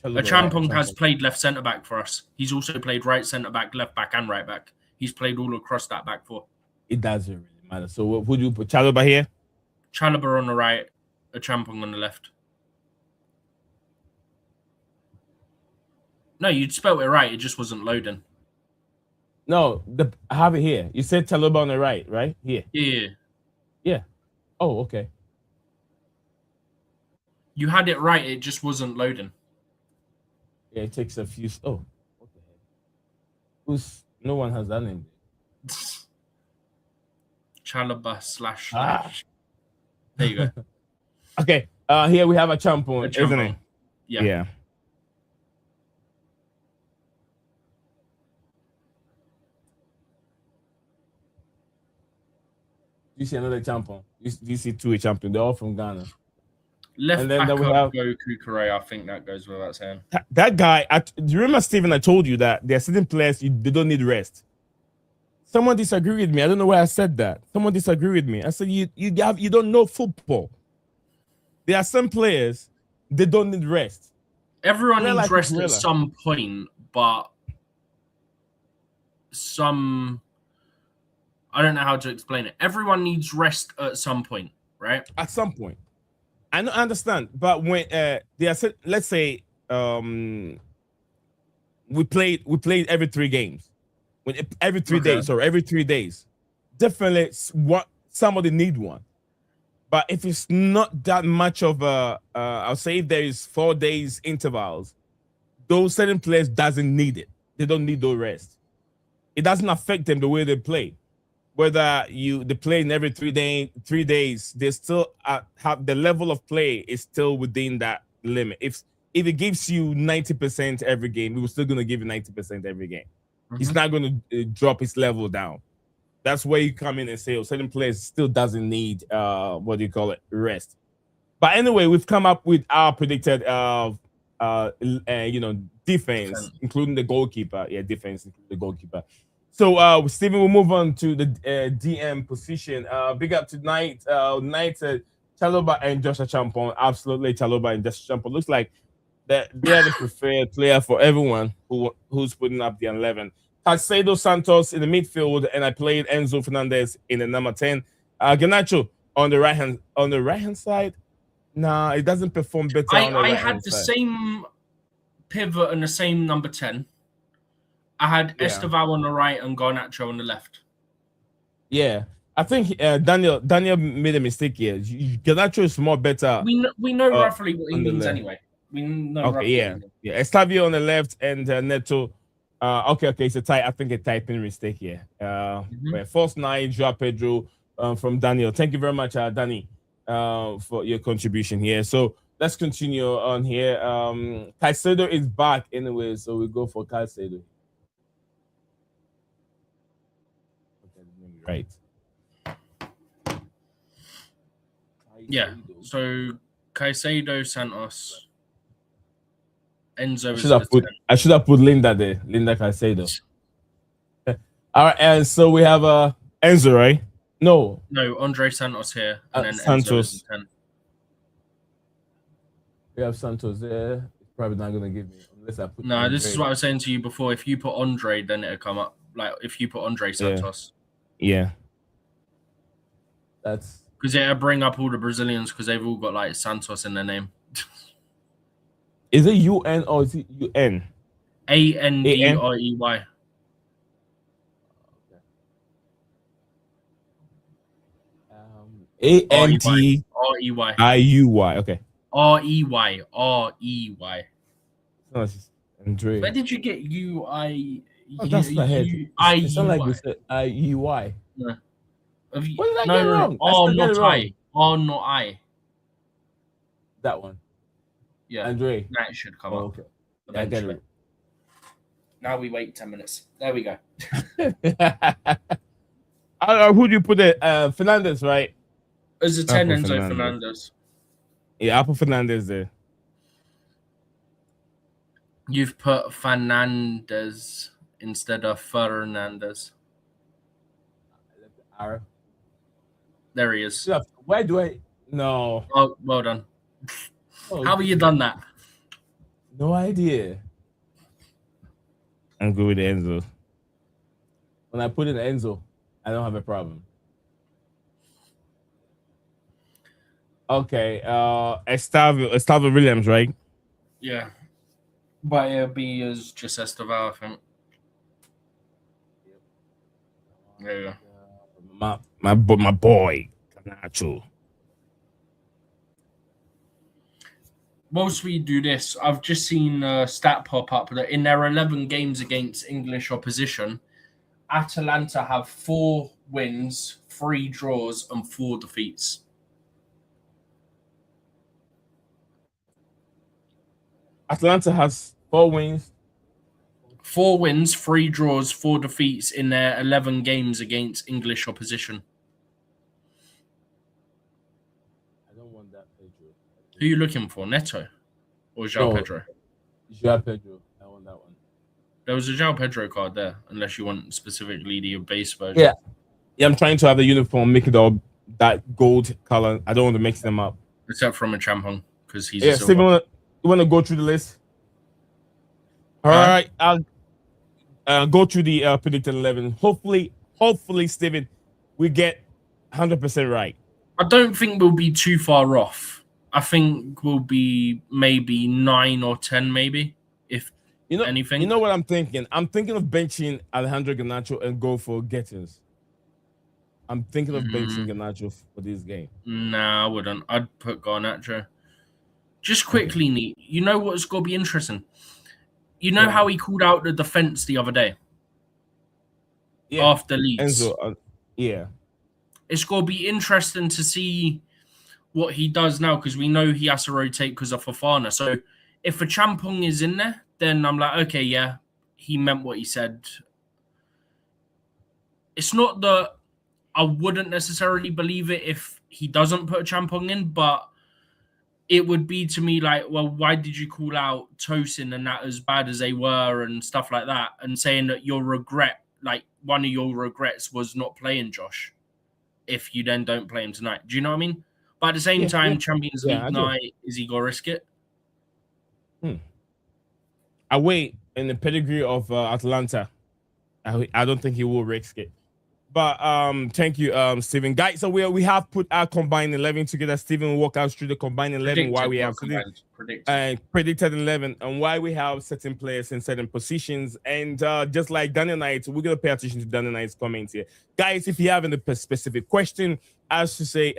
Achampong has played left centre back for us. He's also played right centre back, left back, and right back. He's played all across that back four. It doesn't really matter. So what would you put? Chalobah here? Chalobah on the right, Achampong on the left. No, you'd spelt it right. It just wasn't loading. No, I have it here. You said Chalobah on the right, right? Here. Yeah. Oh, okay. You had it right. It just wasn't loading. Yeah, it takes a few. Oh, what the heck? No one has that name. Chalaba / There you go. Okay. Here we have a champion, isn't it? Yeah. You see another champion. You see two champion. They're all from Ghana. Left then back we have Goku Kure. I think that goes without saying. That guy. Do you remember, Steven? I told you that there are certain players they don't need rest. Someone disagreed with me. I don't know why I said that. Someone disagreed with me. I said you don't know football. There are some players they don't need rest. Everyone needs rest at some point, but I don't know how to explain it. Everyone needs rest at some point, right? At some point. I understand, but when let's say we played every 3 games. Every 3 days or every 3 days. Definitely somebody need one. But if it's not that much of I'll say if there is 4 days intervals, those certain players doesn't need it. They don't need those rest. It doesn't affect them the way they play. Whether they play in every 3 days, they still have the level of play is still within that limit. If it gives you 90% every game, we're still going to give you 90% every game. Mm-hmm. It's not going to drop its level down. That's where you come in and say, certain players still doesn't need rest. But anyway, we've come up with our predicted defense, including the goalkeeper. Yeah, defense, including the goalkeeper. So, Steven, we'll move on to the DM position. Big up tonight. Chalobah and Joshua Champon. Absolutely, Chalobah and Joshua Champon. Looks like they are the preferred player for everyone who's putting up the 11. Caicedo Santos in the midfield, and I played Enzo Fernandez in the number 10. Garnacho on the right hand side. Nah, it doesn't perform better. I had the same pivot and the same number 10. I had Esteval on the right and Garnacho on the left. Yeah, I think Daniel made a mistake here. Garnacho is more better. We know roughly what he means anyway. We know. Okay, yeah. Estavio on the left and Neto. Okay, it's a type. I think a typing mistake here. False 9, Joao Pedro from Daniel. Thank you very much, Danny, for your contribution here. So let's continue on here. Caicedo is back anyway, so we go for Caicedo. Right. Yeah. So Caicedo, Santos, Enzo. I should have put Linda there. Linda Caicedo. All right, and so we have Enzo, right? No, Andre Santos here, and then Santos. Enzo 10. We have Santos there. It's probably not gonna give me unless I put. No, Andre. This is what I was saying to you before. If you put Andre, then it'll come up. Like if you put Andre Santos. Yeah. That's because it'll bring up all the Brazilians because they've all got like Santos in their name. Is it UN or is it UN? ANDREY. ANDREY. Okay. REY. No, Andre. Where did you get UI? Oh, that's my head. It sounds like we said IUY. No. What did I get wrong? Not I. That one. Yeah. Andre. That should come up. Okay. Yeah, I get it. Now we wait 10 minutes. There we go. Who do you put it? Fernandez, right? As a 10, Enzo Fernandez. Yeah, I put Fernandez there. You've put Fernandez instead of Fernandez. There he is. Where do I? No. Oh, well done. How have you done that? No idea. I'm good with Enzo. When I put in Enzo, I don't have a problem. Okay. Estavio Williams, right? Yeah. But it'll be as just Esteval, I think. There you go. My boy, Garnacho. Whilst we do this, I've just seen a stat pop up that in their 11 games against English opposition, Atalanta have 4 wins, 3 draws, and 4 defeats. Atalanta has 4 wins. 4 wins, 3 draws, 4 defeats in their 11 games against English opposition. I don't want that, Pedro. Who are you looking for, Neto or João Pedro? João Pedro. I want that one. There was a João Pedro card there, unless you want specifically the base version. Yeah, I'm trying to have the uniform, make it all that gold color. I don't want to mix them up. Except from a Champong, because he's a silver. Steven, you want to go through the list? All right, I'll go through the predicted 11. Hopefully, Steven, we get 100% right. I don't think we'll be too far off. I think we'll be maybe 9 or 10, maybe, if anything. You know what I'm thinking? I'm thinking of benching Alejandro Garnacho and go for Getters. I'm thinking of benching Garnacho for this game. Nah, I wouldn't. I'd put Garnacho. Just quickly, Neat, you know what's going to be interesting? You know how he called out the defense the other day? Yeah. After Leeds? Enzo, yeah. It's going to be interesting to see what he does now, because we know he has to rotate because of Fofana. So if a Champong is in there, then I'm like, okay, yeah, he meant what he said. It's not that I wouldn't necessarily believe it if he doesn't put a Champong in, but it would be to me like, well, why did you call out Tosin and that as bad as they were and stuff like that, and saying that your regret, like one of your regrets was not playing Josh if you then don't play him tonight. Do you know what I mean? But at the same time, Champions League night, is he going to risk it? Away in the pedigree of Atalanta, I don't think he will risk it. But thank you, Steven. Guys, so we have put our combined 11 together. Steven will walk us through the combined 11, why we have predicted 11, and why we have certain players in certain positions. And just like Daniel Knight, we're going to pay attention to Daniel Knight's comments here. Guys, if you have a specific question, as to say,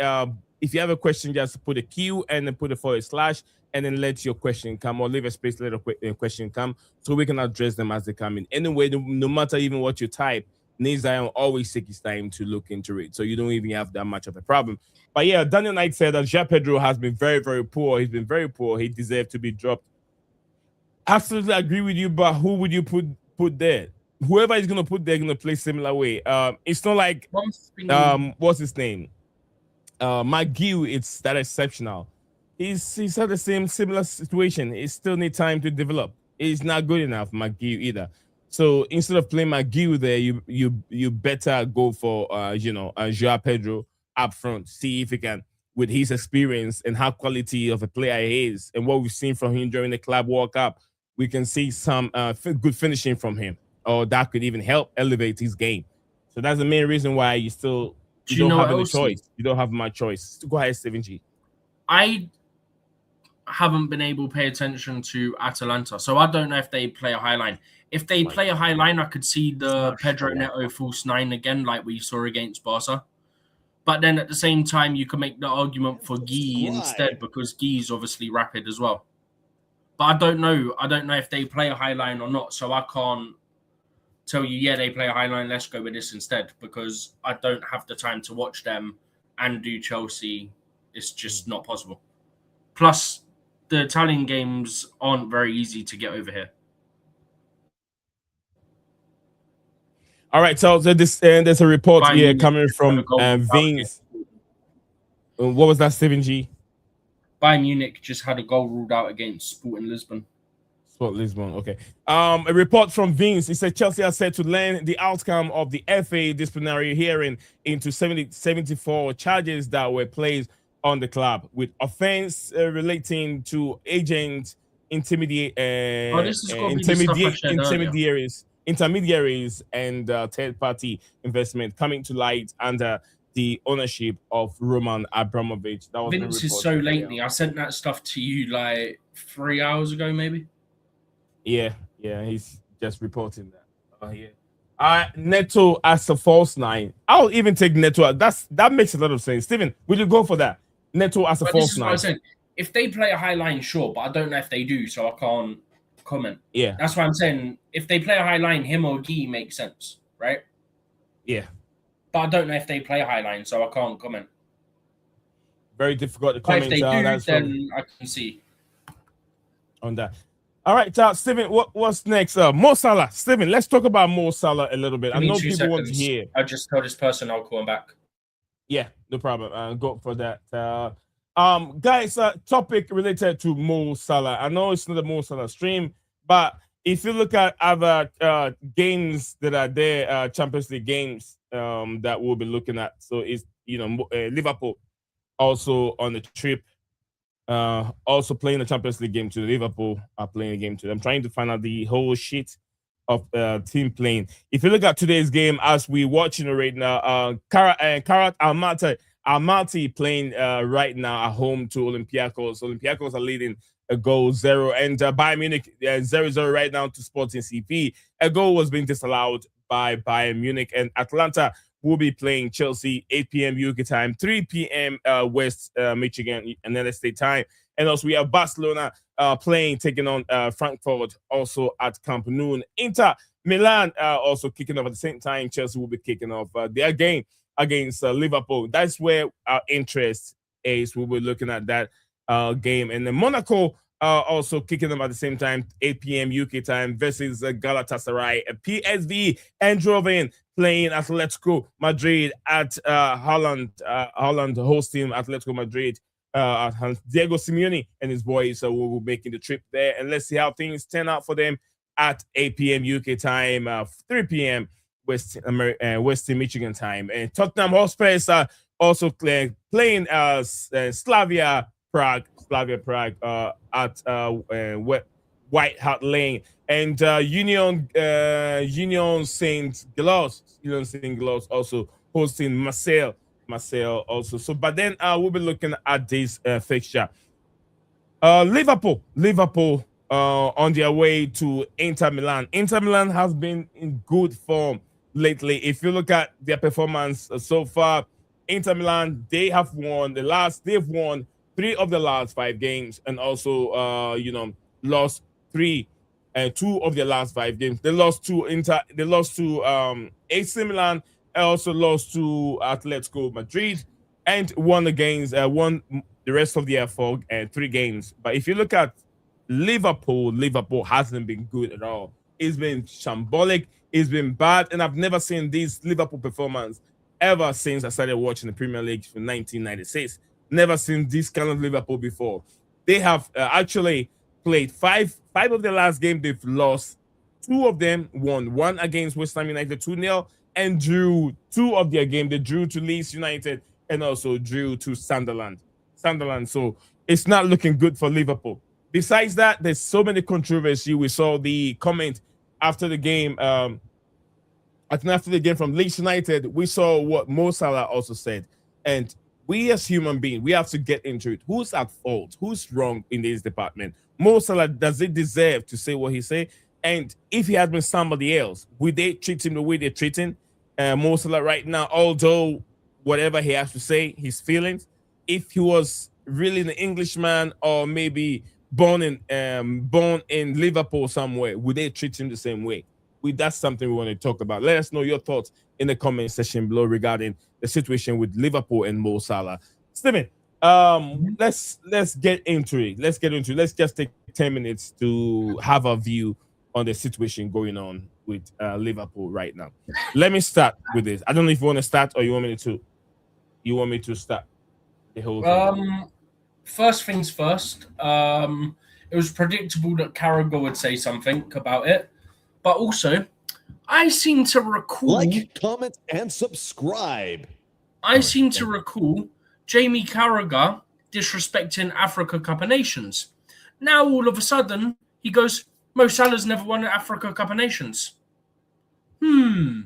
if you have a question, just put a Q and then put a / and then let your question come, or leave a space, let a question come, so we can address them as they come in. Anyway, no matter even what you type, Zion always take his time to look into it, so you don't even have that much of a problem. But yeah, Daniel Knight said that João Pedro has been very, very poor. He's been very poor. He deserved to be dropped. Absolutely agree with you, but who would you put there? Whoever is going to put there, going to play similar way. It's not like what's his name? McGill. It's that exceptional. He's had the similar situation. He still need time to develop. He's not good enough, McGill either. So instead of playing McGill there, you better go for João Pedro up front. See if he can, with his experience and how quality of a player he is, and what we've seen from him during the Club World Cup, we can see some good finishing from him, or that could even help elevate his game. So that's the main reason why you don't have any choice. You don't have much choice. Go ahead, Steven G. I haven't been able to pay attention to Atalanta, so I don't know if they play a high line. If they play a high line, I could see the Pedro Neto false 9 again, like we saw against Barca. But then at the same time, you can make the argument for Guy instead, because Guy is obviously rapid as well. But I don't know. I don't know if they play a high line or not, so I can't tell you, yeah, they play a high line, let's go with this instead, because I don't have the time to watch them and do Chelsea. It's just not possible. Plus, the Italian games aren't very easy to get over here. All right, so there's a report here coming from Vings. What was that, Steven G? Bayern Munich just had a goal ruled out against Sporting Lisbon. Okay. A report from Vince. It said Chelsea are set to learn the outcome of the FA disciplinary hearing into 74 charges that were placed on the club, with offense relating to agent intermediaries and third-party investment coming to light under the ownership of Roman Abramovich. That was Vince is so lately. I sent that stuff to you like 3 hours ago, maybe. Yeah, he's just reporting that. Neto as a false 9. I'll even take Neto. That makes a lot of sense. Steven, will you go for that? Neto as a false 9. If they play a high line, sure, but I don't know if they do, so I can't comment. Yeah, that's why I'm saying if they play a high line, him or Guy makes sense, right? Yeah. But I don't know if they play Highline, so I can't comment. Very difficult to But comment. if they do, That's then I can see. On that. All right, Steven, what's next? Mo Salah. Steven, let's talk about Mo Salah a little bit. Give I me know 2 people want to seconds. hear. I just told this person I'll call him back. Yeah, no problem. Go for that. Guys, topic related to Mo Salah. I know it's not a Mo Salah stream, but if you look at other games that are there, Champions League games that we'll be looking at. So it's Liverpool also on the trip. Also playing the Champions League game to Liverpool are playing a game too. I'm trying to find out the whole sheet of team playing. If you look at today's game as we're watching it right now, Karat Almaty playing right now at home to Olympiacos. Olympiacos are leading a goal 0, and Bayern Munich 0-0 right now to Sporting CP. A goal was being disallowed by Bayern Munich, and Atalanta will be playing Chelsea 8 p.m. UK time, 3 p.m. West Michigan and United States time. And also we have Barcelona taking on Frankfurt also at Camp Nou. Inter Milan also kicking off at the same time. Chelsea will be kicking off their game against Liverpool. That's where our interest is. We'll be looking at that game. And then Monaco also kicking them at the same time, 8 p.m. UK time versus Galatasaray. PSV Eindhoven playing Atletico Madrid at Holland hosting Atletico Madrid. Diego Simeone and his boys will be making the trip there. And let's see how things turn out for them at 8 p.m. UK time, 3 p.m. West Michigan time. And Tottenham Hotspur is also playing Slavia Prague at White Hart Lane, and Union Saint Gilloise also hosting Marseille also. So, but then we'll be looking at this fixture. Liverpool on their way to Inter Milan. Inter Milan has been in good form lately. If you look at their performance so far, Inter Milan, they've won 3 of the last 5 games, and also lost 3 and 2 of their last 5 games. They lost to AC Milan, and also lost to Atletico Madrid, and won the rest of their 3 games. But if you look at Liverpool hasn't been good at all. It's been shambolic. It's been bad, and I've never seen this Liverpool performance ever since I started watching the Premier League in 1996. Never seen this kind of Liverpool before. They have actually played 5 of their last game. They've lost 2 of them, won 1 against West Ham United 2-0, and drew 2 of their game. They drew to Leeds United and also drew to Sunderland. So it's not looking good for Liverpool. Besides that, there's so many controversy. We saw the comment after the game. After the game from Leeds United, we saw what Mo Salah also said. And we as human beings, we have to get into it. Who's at fault? Who's wrong in this department? Mo Salah, does it deserve to say what he said? And if he had been somebody else, would they treat him the way they're treating Mo Salah right now? Although whatever he has to say, his feelings, if he was really an Englishman or maybe born in Liverpool somewhere, would they treat him the same way? That's something we want to talk about. Let us know your thoughts in the comment section below regarding the situation with Liverpool and Mo Salah. Steven, let's get into it. Let's just take 10 minutes to have a view on the situation going on with Liverpool right now. Let me start with this. I don't know if you want to start or you want me to start the whole thing. First things first. It was predictable that Carragher would say something about it. But also, I seem to recall... Like, comment, and subscribe. I seem to recall Jamie Carragher disrespecting Africa Cup of Nations. Now, all of a sudden, he goes, Mo Salah's never won an Africa Cup of Nations. Why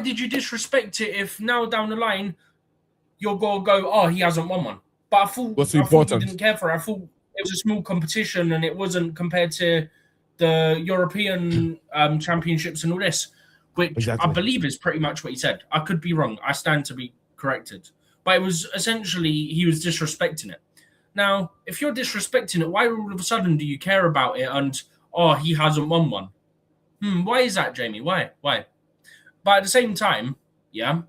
did you disrespect it if now down the line, you're going to go, oh, he hasn't won one? But I thought you didn't care for it. I thought it was a small competition and it wasn't compared to the European championships and all this, which exactly. I believe is pretty much what he said. I could be wrong. I stand to be corrected. But it was essentially, he was disrespecting it. Now, if you're disrespecting it, why all of a sudden do you care about it and, oh, he hasn't won one? Why is that, Jamie? Why? But at the same time, yeah,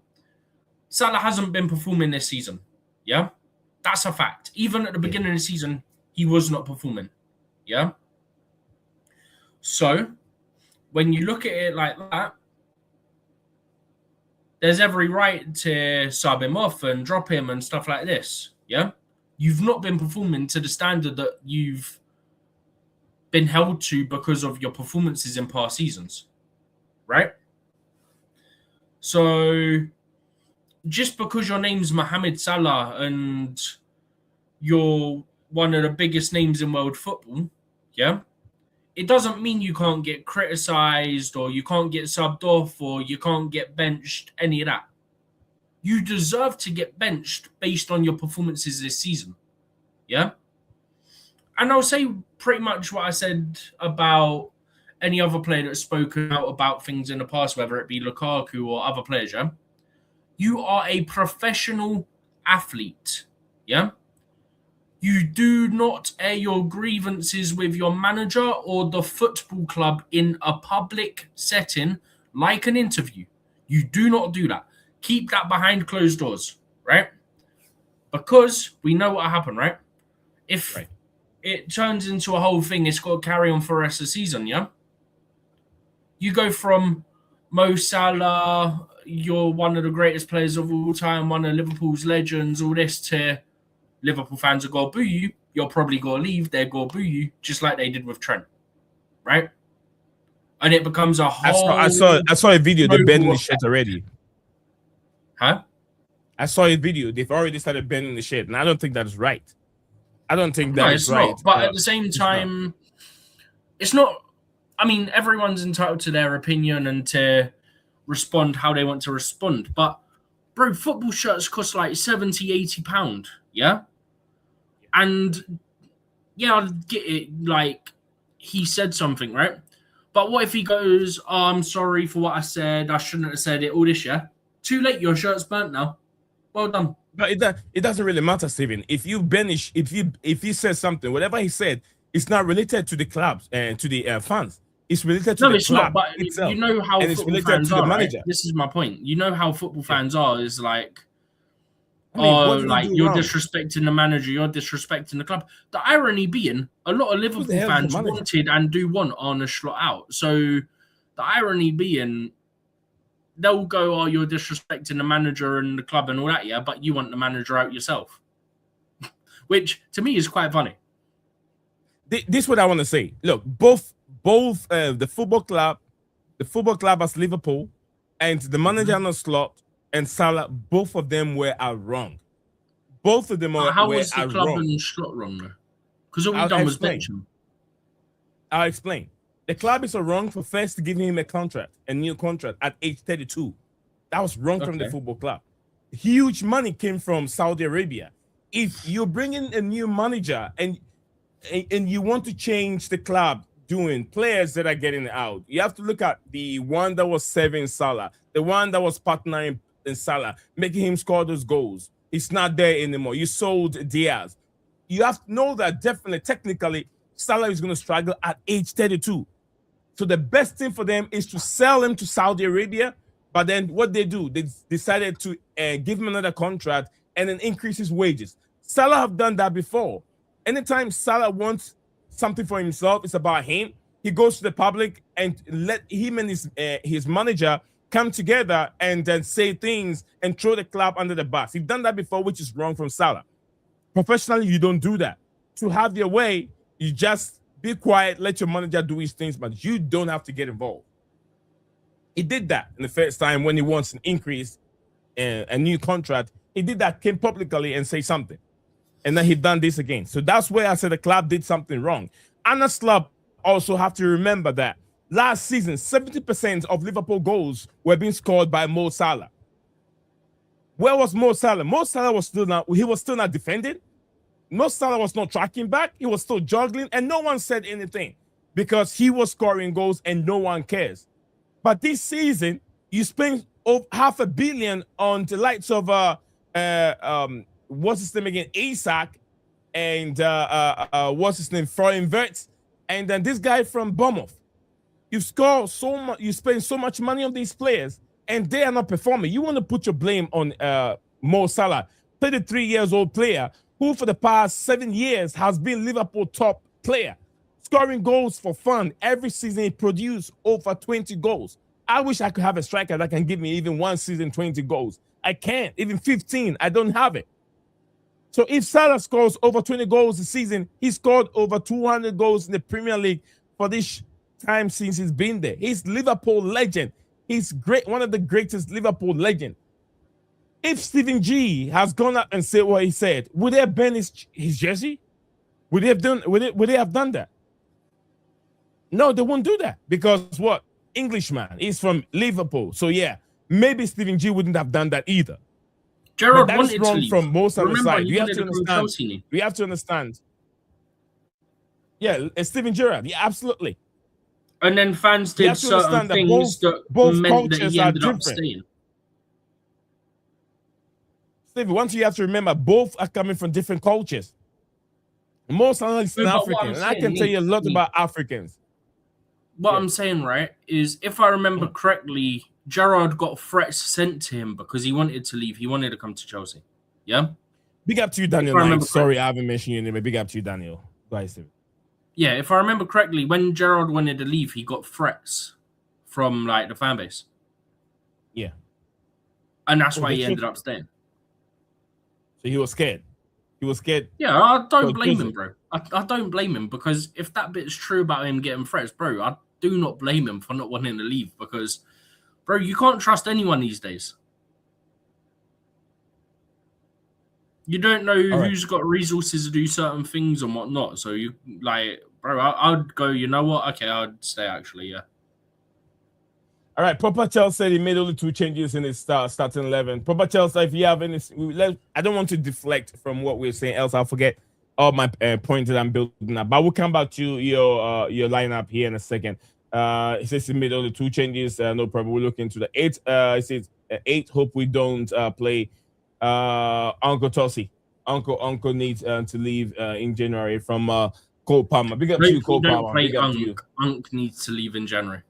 Salah hasn't been performing this season. Yeah, that's a fact. Even at the beginning of the season, he was not performing. Yeah. So when you look at it like that, there's every right to sub him off and drop him and stuff like this. Yeah. You've not been performing to the standard that you've been held to because of your performances in past seasons. Right? So just because your name's Mohamed Salah and you're one of the biggest names in world football, yeah, it doesn't mean you can't get criticised or you can't get subbed off or you can't get benched, any of that. You deserve to get benched based on your performances this season, yeah? And I'll say pretty much what I said about any other player that's spoken out about things in the past, whether it be Lukaku or other players, yeah? You are a professional athlete, yeah? You do not air your grievances with your manager or the football club in a public setting like an interview. You do not do that. Keep that behind closed doors, right? Because we know what happened, right? If it turns into a whole thing, it's got to carry on for the rest of the season, yeah? You go from Mo Salah, you're one of the greatest players of all time, one of Liverpool's legends, all this, to Liverpool fans are going to boo you. You're probably going to leave. They're going to boo you, just like they did with Trent, right? And it becomes a whole... I saw a video. They're banning the shit already. Huh? I saw a video. They've already started banning the shit, and I don't think that is right. I don't think that is right. Not. But at the same time, it's not... I mean, everyone's entitled to their opinion and to respond how they want to respond. But, bro, football shirts cost like £70, £80, yeah? And, yeah, I get it. Like, he said something, right? But what if he goes, oh, I'm sorry for what I said. I shouldn't have said it. All this, yeah? Too late. Your shirt's burnt now. Well done. But it doesn't really matter, Steven. If you banish, if he says something, whatever he said, it's not related to the clubs and to the fans. It's related to the club not, but itself. You know how and football fans are, right? This is my point. You know how football fans are, is like, you're disrespecting the manager, you're disrespecting the club. The irony being, a lot of Liverpool fans wanted and do want Arne Slot out. So the irony being, they'll go, oh, you're disrespecting the manager and the club and all that, yeah, but you want the manager out yourself. Which, to me, is quite funny. This is what I want to say. Look, both the football club as Liverpool, and the manager on the slot and Salah, both of them were wrong. Both of them are how was the club and slot wrong though? Because all we've done was bench him. I'll explain. The club is wrong for first giving him a new contract at age 32. That was wrong from the football club. Huge money came from Saudi Arabia. If you're bringing a new manager and you want to change the club, doing players that are getting out, you have to look at the one that was serving Salah, the one that was partnering in Salah, making him score those goals. It's not there anymore. You sold Diaz. You have to know that definitely, technically, Salah is going to struggle at age 32. So the best thing for them is to sell him to Saudi Arabia. But then what they do, they decided to give him another contract and then increase his wages. Salah have done that before. Anytime Salah wants something for himself, it's about him. He goes to the public and let him and his manager come together and then say things and throw the club under the bus. He's done that before, which is wrong from Salah. Professionally, you don't do that. To have your way, you just be quiet, let your manager do his things, but you don't have to get involved. He did that in the first time when he wants an increase, a new contract. He did that, came publicly and say something. And then he done this again. So that's where I said the club did something wrong. And the club also have to remember that last season, 70% of Liverpool goals were being scored by Mo Salah. Where was Mo Salah? Mo Salah was still not defending. Mo Salah was not tracking back. He was still juggling, and no one said anything because he was scoring goals and no one cares. But this season, you spend over $500 million on the likes of what's his name again? Isak and what's his name? Florian Wirtz, and then this guy from Bournemouth. You score so much, you spend so much money on these players, and they are not performing. You want to put your blame on Mo Salah, 33 years old player who for the past 7 years has been Liverpool top player, scoring goals for fun. Every season he produced over 20 goals. I wish I could have a striker that can give me even one season 20 goals. I can't. Even 15, I don't have it. So if Salah scores over 20 goals a season, he scored over 200 goals in the Premier League for this time since he's been there. He's Liverpool legend. He's great, one of the greatest Liverpool legend. If Stephen G has gone up and said what he said, would they have been his jersey? Would they have done that? No, they won't do that because what? Englishman is from Liverpool. So yeah, maybe Stephen G wouldn't have done that either. Gerrard that is wanted wrong to leave. from most of the Remember, side. We have to understand. We have to understand. Yeah, Steven Gerrard. Yeah, absolutely. And then fans did certain things that meant that he ended up staying. Stevie, once you have to remember, both are coming from different cultures. Most analysts are African, and I can tell you a lot about Africans. What I'm saying, right, is if I remember correctly, Gerrard got threats sent to him because he wanted to leave. He wanted to come to Chelsea. Yeah? Big up to you, Daniel. Sorry, I haven't mentioned your name, but big up to you, Daniel. Go ahead, Steve. Yeah, if I remember correctly, when Gerrard wanted to leave, he got threats from like the fan base. Yeah. And that's why he ended up staying. So he was scared. He was scared. Yeah, I don't blame him, bro. I don't blame him because if that bit's true about him getting threats, bro, I do not blame him for not wanting to leave because, bro, you can't trust anyone these days. You don't know who's got resources to do certain things and whatnot. So you like, bro, I'd go, you know what? Okay, I'd stay actually, yeah. All right, Papa Chelsea said he made only 2 changes in his starting 11. Papa Chelsea, if you have any, I don't want to deflect from what we're saying, else I'll forget all my points that I'm building up. But we'll come back to your lineup here in a second. He says he made only 2 changes. No problem. We'll look into the 8. He says 8. Hope we don't play Uncle Tossie. Uncle needs to leave in January from Cole Palmer. Big up to you, Cole Palmer. Big up to you. Unc needs to leave in January.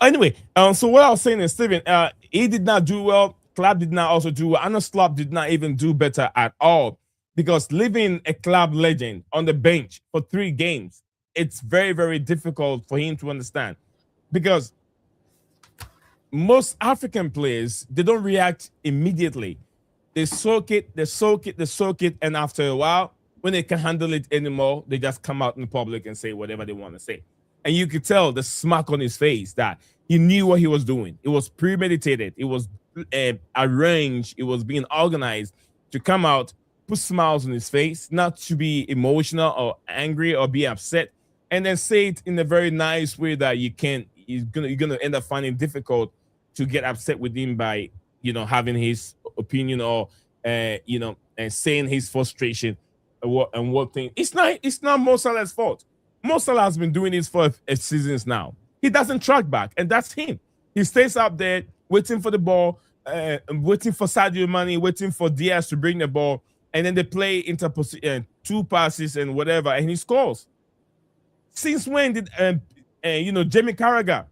Anyway, so what I was saying is, Steven, he did not do well. Club did not also do well. Arne Slot did not even do better at all because leaving a club legend on the bench for 3 games, it's very, very difficult for him to understand because most African players, they don't react immediately. They soak it, and after a while, when they can't handle it anymore, they just come out in public and say whatever they want to say. And you could tell the smirk on his face that he knew what he was doing. It was premeditated. It was arranged. It was being organized to come out, put smiles on his face, not to be emotional or angry or be upset, and then say it in a very nice way that you're gonna end up finding it difficult to get upset with him by having his opinion or and saying his frustration and what thing. It's not Mo Salah's fault. Mo Salah has been doing this for seasons now. He doesn't track back, and that's him. He stays up there waiting for the ball, waiting for Sadio Mane, waiting for Diaz to bring the ball, and then they play 2 passes and whatever, and he scores. Since when did Jamie Carragher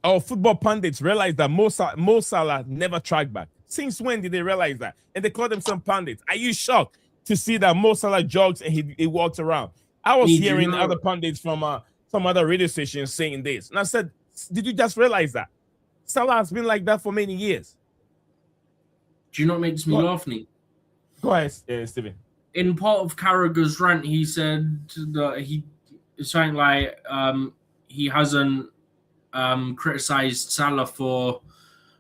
or football pundits realize that Mo Salah never tracked back? Since when did they realize that? And they call themselves pundits. Are you shocked to see that Mo Salah jogs and he walks around? I was hearing other pundits from some other radio stations saying this. And I said, did you just realize that? Salah has been like that for many years. Do you know what makes me laugh, Nick? Go ahead, Stephen. In part of Carragher's rant, he said that something like he hasn't criticized Salah for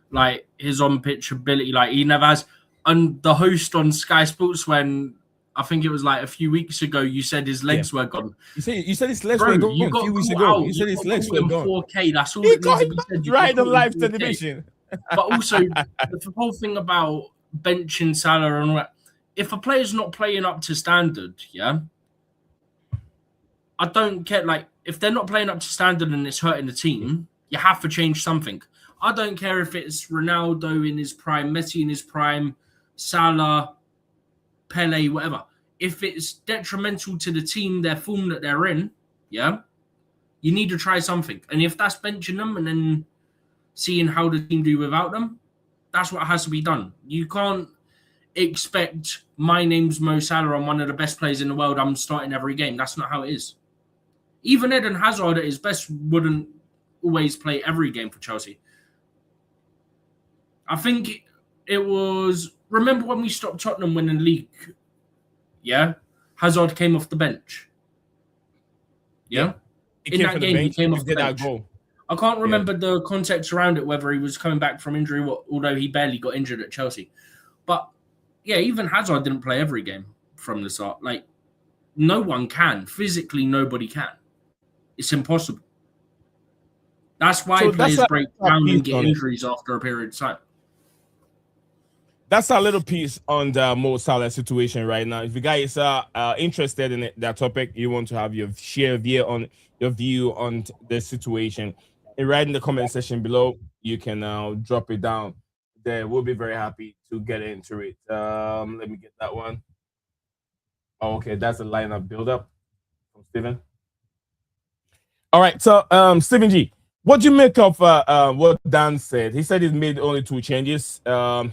like his on-pitch ability. Like he never has. And the host on Sky Sports, when I think it was like a few weeks ago, you said his legs were gone. You said his legs were gone a few weeks ago. You said his legs were gone. 4K. That's all it needs to be said. Right on live television. But also the whole thing about benching Salah and all that. If a player's not playing up to standard, yeah, I don't care. Like if they're not playing up to standard and it's hurting the team, you have to change something. I don't care if it's Ronaldo in his prime, Messi in his prime, Salah, Pele, whatever. If it's detrimental to the team, their form that they're in, yeah, You need to try something. And if that's benching them and then seeing how the team do without them, that's what has to be done. You can't expect my name's Mo Salah, I'm one of the best players in the world, I'm starting every game. That's not how it is. Even Eden Hazard at his best wouldn't always play every game for Chelsea. I think it was... Remember when we stopped Tottenham winning the league? Yeah? Hazard came off the bench. Yeah? In that game, he came off the bench. I can't remember the context around it, whether he was coming back from injury, although he barely got injured at Chelsea. But, yeah, even Hazard didn't play every game from the start. Like, no one can. Physically, nobody can. It's impossible. That's why players break down and get injuries after a period of time. That's our little piece on the Mo Salah situation right now. If you guys are interested in that topic, you want to have your view on the situation, and write in the comment section below. You can drop it down there. We'll be very happy to get into it. Let me get that one. Oh, okay, that's a lineup build-up from Steven. All right, so Steven G, what do you make of what Dan said? He said he's made only 2 changes.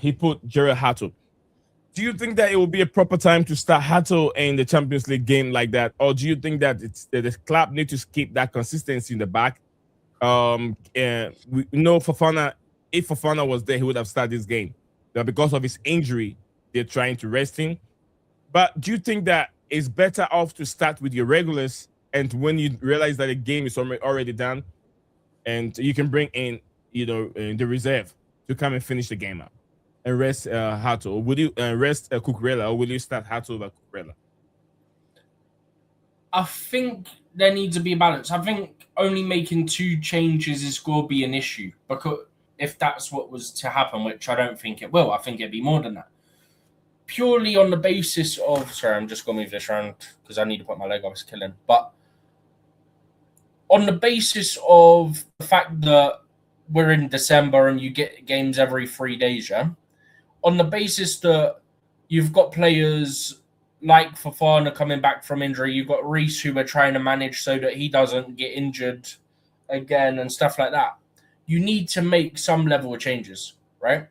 He put Gerald Hato. Do you think that it will be a proper time to start Hato in the Champions League game like that? Or do you think that the club need to keep that consistency in the back? We know Fofana, if Fofana was there, he would have started this game. But because of his injury, they're trying to rest him. But do you think that it's better off to start with your regulars, and when you realize that the game is already done, and you can bring in, the reserve to come and finish the game up and rest Hato? Or would you rest Cucurella, or will you start Hato over Cucurella? I think there needs to be a balance. I think only making 2 changes is going to be an issue, because if that's what was to happen, which I don't think it will, I think it'd be more than that. Purely on the basis of... Sorry, I'm just going to move this around because I need to put my leg. I was killing. But on the basis of the fact that we're in December and you get games every 3 days, yeah? On the basis that you've got players like Fofana coming back from injury, you've got Reece who we're trying to manage so that he doesn't get injured again and stuff like that. You need to make some level of changes, right?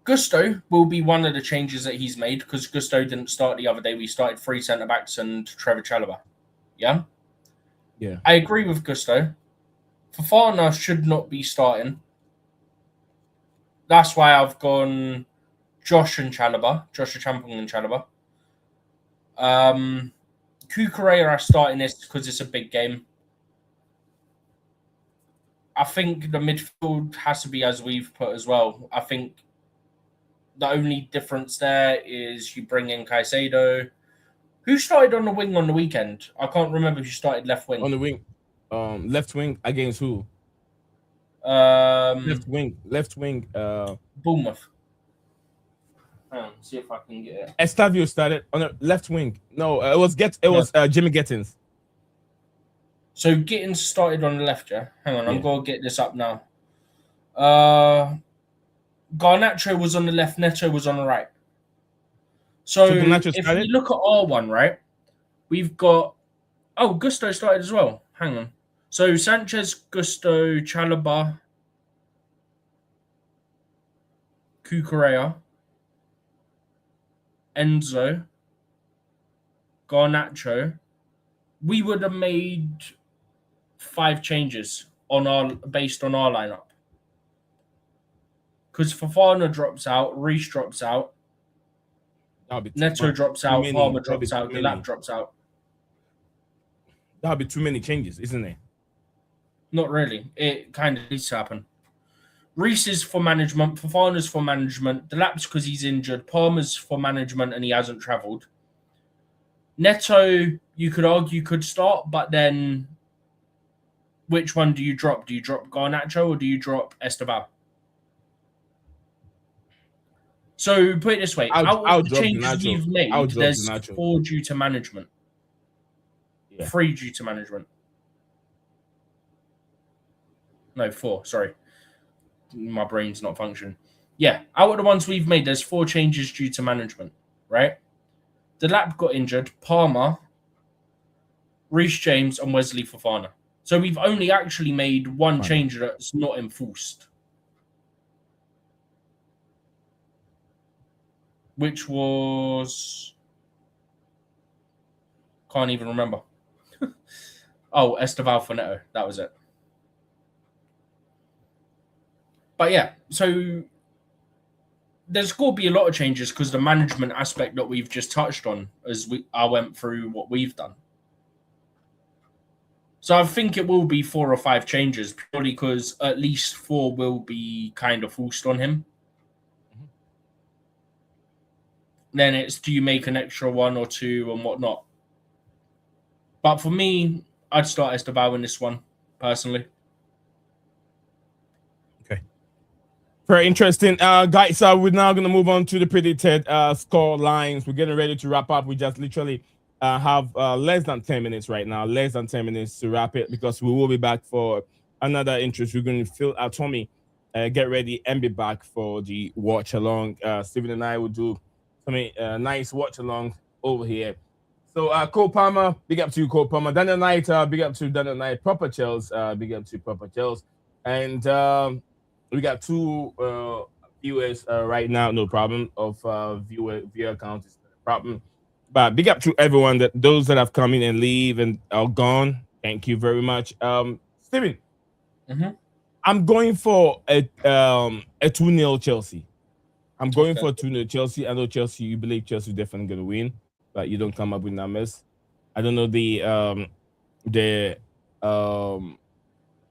Gusto will be one of the changes that he's made, because Gusto didn't start the other day. We started 3 centre-backs and Trevor Chalobah. Yeah? Yeah. I agree with Gusto. Fofana should not be starting. That's why I've gone Joshua Champong and Chalobah. Cucurella are starting this because it's a big game. I think the midfield has to be as we've put as well. I think the only difference there is you bring in Caicedo. Who started on the wing on the weekend? I can't remember who started left wing. On the wing. Left wing against who? Left wing. Bournemouth. See if I can get it. Estavio started on the left wing. No, it was Jimmy Gittins. So Gittins started on the left, yeah? Hang on, I'm going to get this up now. Garnacho was on the left, Neto was on the right. So if we look at our one, right, we've got... Oh, Gusto started as well. Hang on. So Sanchez, Gusto, Chalobah, Cucurella, Enzo, Garnacho. We would have made 5 changes based on our lineup. Because Fofana drops out, Reece drops out, Neto drops out, Palmer drops out, Delap drops out. That'll be too many changes, isn't it? Not really. It kind of needs to happen. Reece is for management, Fofana's for management, Delap's because he's injured, Palmer's for management and he hasn't travelled. Neto, you could argue, could start, but then which one do you drop? Do you drop Garnacho or do you drop Esteban? So put it this way: out of the changes we've made, there's 4 due to management, 3 due to management. No, 4. Sorry, my brain's not functioning. Yeah, out of the ones we've made, there's 4 changes due to management. Right? Delap got injured. Palmer Reece James, and Wesley Fofana. So we've only actually made one change that's not enforced. Which was... Can't even remember. Oh, Esteval for Neto. That was it. But yeah, so there's got to be a lot of changes because the management aspect that we've just touched on as I went through what we've done. So I think it will be 4 or 5 changes purely because at least 4 will be kind of forced on him. Mm-hmm. Then it's, do you make an extra 1 or 2 and whatnot? But for me, I'd start Esteval in this one, personally. Okay. Very interesting. Guys, so we're now going to move on to the predicted score lines. We're getting ready to wrap up. We just literally have less than 10 minutes right now, less than 10 minutes to wrap it because we will be back for another interest. We're going to fill our Tommy, get ready, and be back for the watch along. Steven and I will do some nice watch along over here. So Cole Palmer, big up to you, Cole Palmer. Daniel Knight, big up to Daniel Knight. Proper Chels, big up to Proper Chels. And we got 2 viewers right now, no problem. Of viewer account is no problem. But big up to everyone, those that have come in and leave and are gone. Thank you very much. Steven, I'm going for a 2-0 Chelsea. I'm going for a 2-0 Chelsea. I know Chelsea, you believe Chelsea definitely going to win, but you don't come up with numbers. I don't know the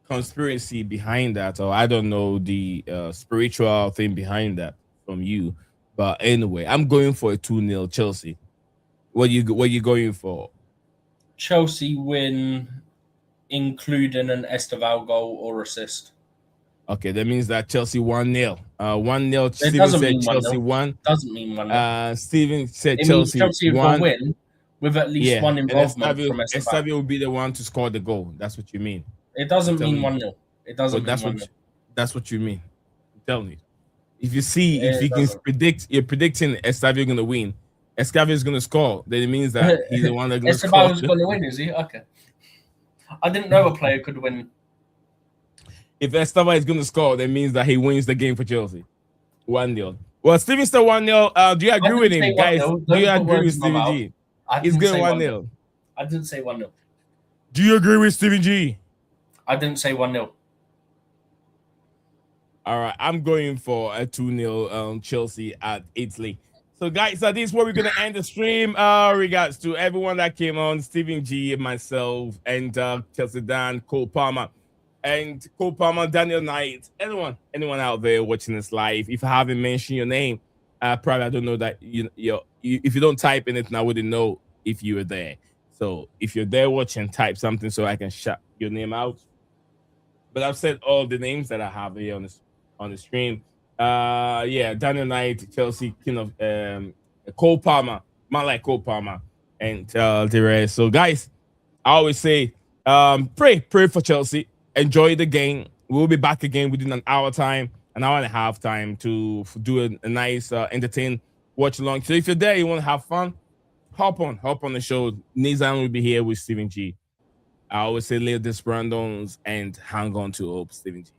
conspiracy behind that, or I don't know the spiritual thing behind that from you. But anyway, I'm going for a 2-0 Chelsea. What you going for? Chelsea win, including an Esteval goal or assist. Okay, that means that Chelsea 1-0. 1-0. Steven said Chelsea 1. Doesn't mean 1-0. Steven said it Chelsea means Chelsea 1. will win with at least one involvement from Esteval. Esteval will be the one to score the goal. That's what you mean. It doesn't mean 1-0. It doesn't mean 1-0. That's what you mean. Tell me. If you see, if you can predict, you're predicting Esteval going to win. Esteval is going to score. Then it means that he's the one that's going to score. Esteval is going to win, is he? Okay. I didn't know a player could win. If Esteval is going to score, that means that he wins the game for Chelsea. 1-0. Well, Steven still 1-0. Do you agree with him, guys? Do you agree with Steven G? He's going 1-0. I didn't say 1-0. Do you agree with Steven G? I didn't say 1-0. All right, I'm going for a 2-0 Chelsea at Italy. So, guys, this is where we're going to end the stream. Regards to everyone that came on, Steven G, myself, and Chelsea Dan, Cole Palmer. And Cole Palmer, Daniel Knight, anyone out there watching this live, if I haven't mentioned your name, probably I don't know that you if you don't type anything, I wouldn't know if you were there. So if you're there watching, type something so I can shout your name out. But I've said all the names that I have here on the stream. Daniel Knight, Chelsea, Cole Palmer, man like Cole Palmer, and the rest. So guys, I always say, pray for Chelsea. Enjoy the game. We'll be back again within an hour and a half time to do a nice entertain watch along. So if you're there, you want to have fun, hop on the show. Nizam will be here with Steven G. I always say live this Brandons and hang on to hope, Steven G.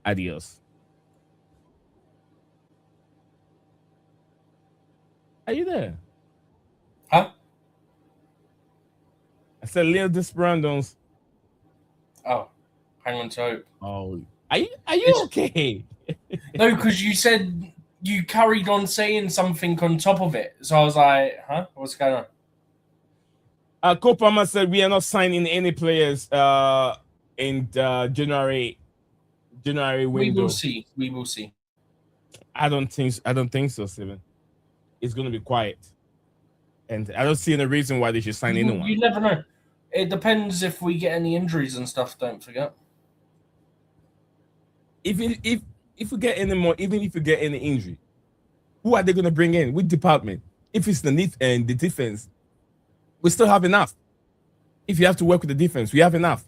Adios. Are you there? Huh? I said live this Brandons. Oh, hang on to hope. Oh, are you okay? No, because you said you carried on saying something on top of it. So I was like, huh? What's going on? Cole Palmer said we are not signing any players in the January window. We will see. I don't think so, Steven. It's going to be quiet. And I don't see any reason why they should sign anyone. You never know. It depends if we get any injuries and stuff, don't forget. If we get any more, even if we get any injury, who are they going to bring in? Which department? If it's the defense, we still have enough. If you have to work with the defense, we have enough.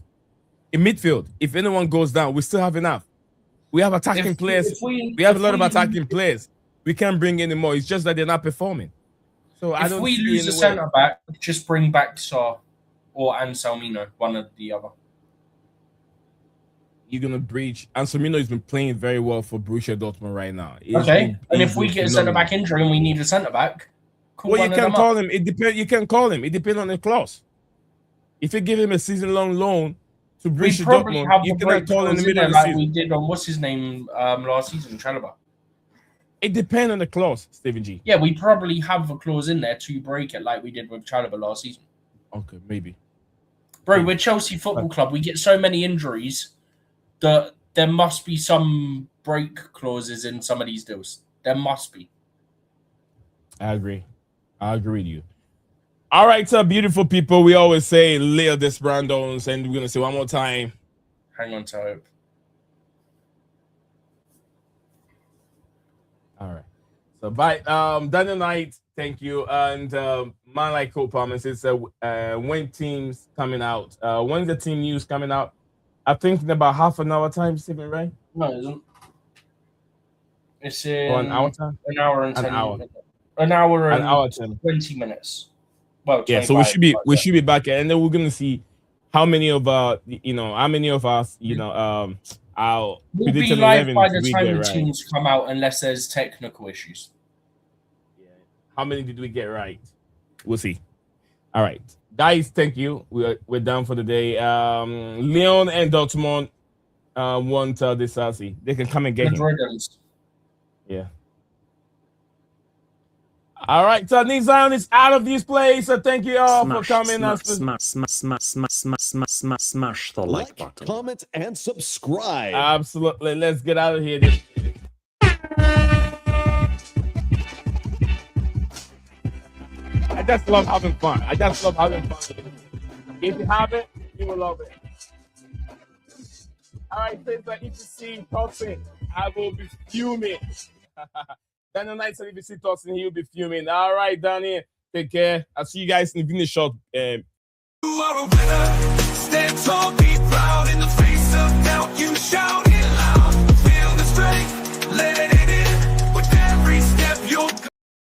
In midfield, if anyone goes down, we still have enough. We have attacking players. We have a lot of attacking players. We can't bring any more. It's just that they're not performing. So if we lose a centre back, just bring back Sarr or Anselmino, one or the other. You're gonna breach. Anselmino has been playing very well for Borussia Dortmund right now. And if we get a centre back injury and we need a centre back, well, you can call him. It depends. You can call him. It depends on the clause. If you give him a season-long loan to Borussia Dortmund, you cannot call in the middle of the season. We did on what's his name last season, Chalobah. It depends on the clause, Stephen G. Yeah, we probably have a clause in there to break it like we did with Chalobah last season. Okay, maybe. Bro, we're Chelsea Football Club. We get so many injuries that there must be some break clauses in some of these deals. There must be. I agree with you. All right, so beautiful people. We always say Leo Desprandos, and we're going to say one more time. Hang on to hope. All right. So, bye. Daniel Knight, thank you. And man like Cole Palmer says, when teams coming out? When's the team news coming out? I think in about half an hour time, Stephen, right? No, it isn't. It's in an hour time? An hour and 10 an hour. minutes. An hour and 10. 20 minutes. Well, yeah, so we should be back, and then we're gonna see how many of us, our we'll be live by the time the teams come out, unless there's technical issues. Yeah. How many did we get right? We'll see. All right, guys, thank you. We're done for the day. Leon and Dortmund want this Sassy. They can come and get him. Yeah. All right, so Nick Zion is out of this place. So thank you all for coming. Smash the like button, comment, and subscribe. Absolutely. Let's get out of here. I just love having fun. If you have it, you will love it. All right, since the EPC tossing, I will be fuming. Daniel Knight said if you see tossing, he'll be fuming. All right, Danny, take care. I'll see you guys in the shot.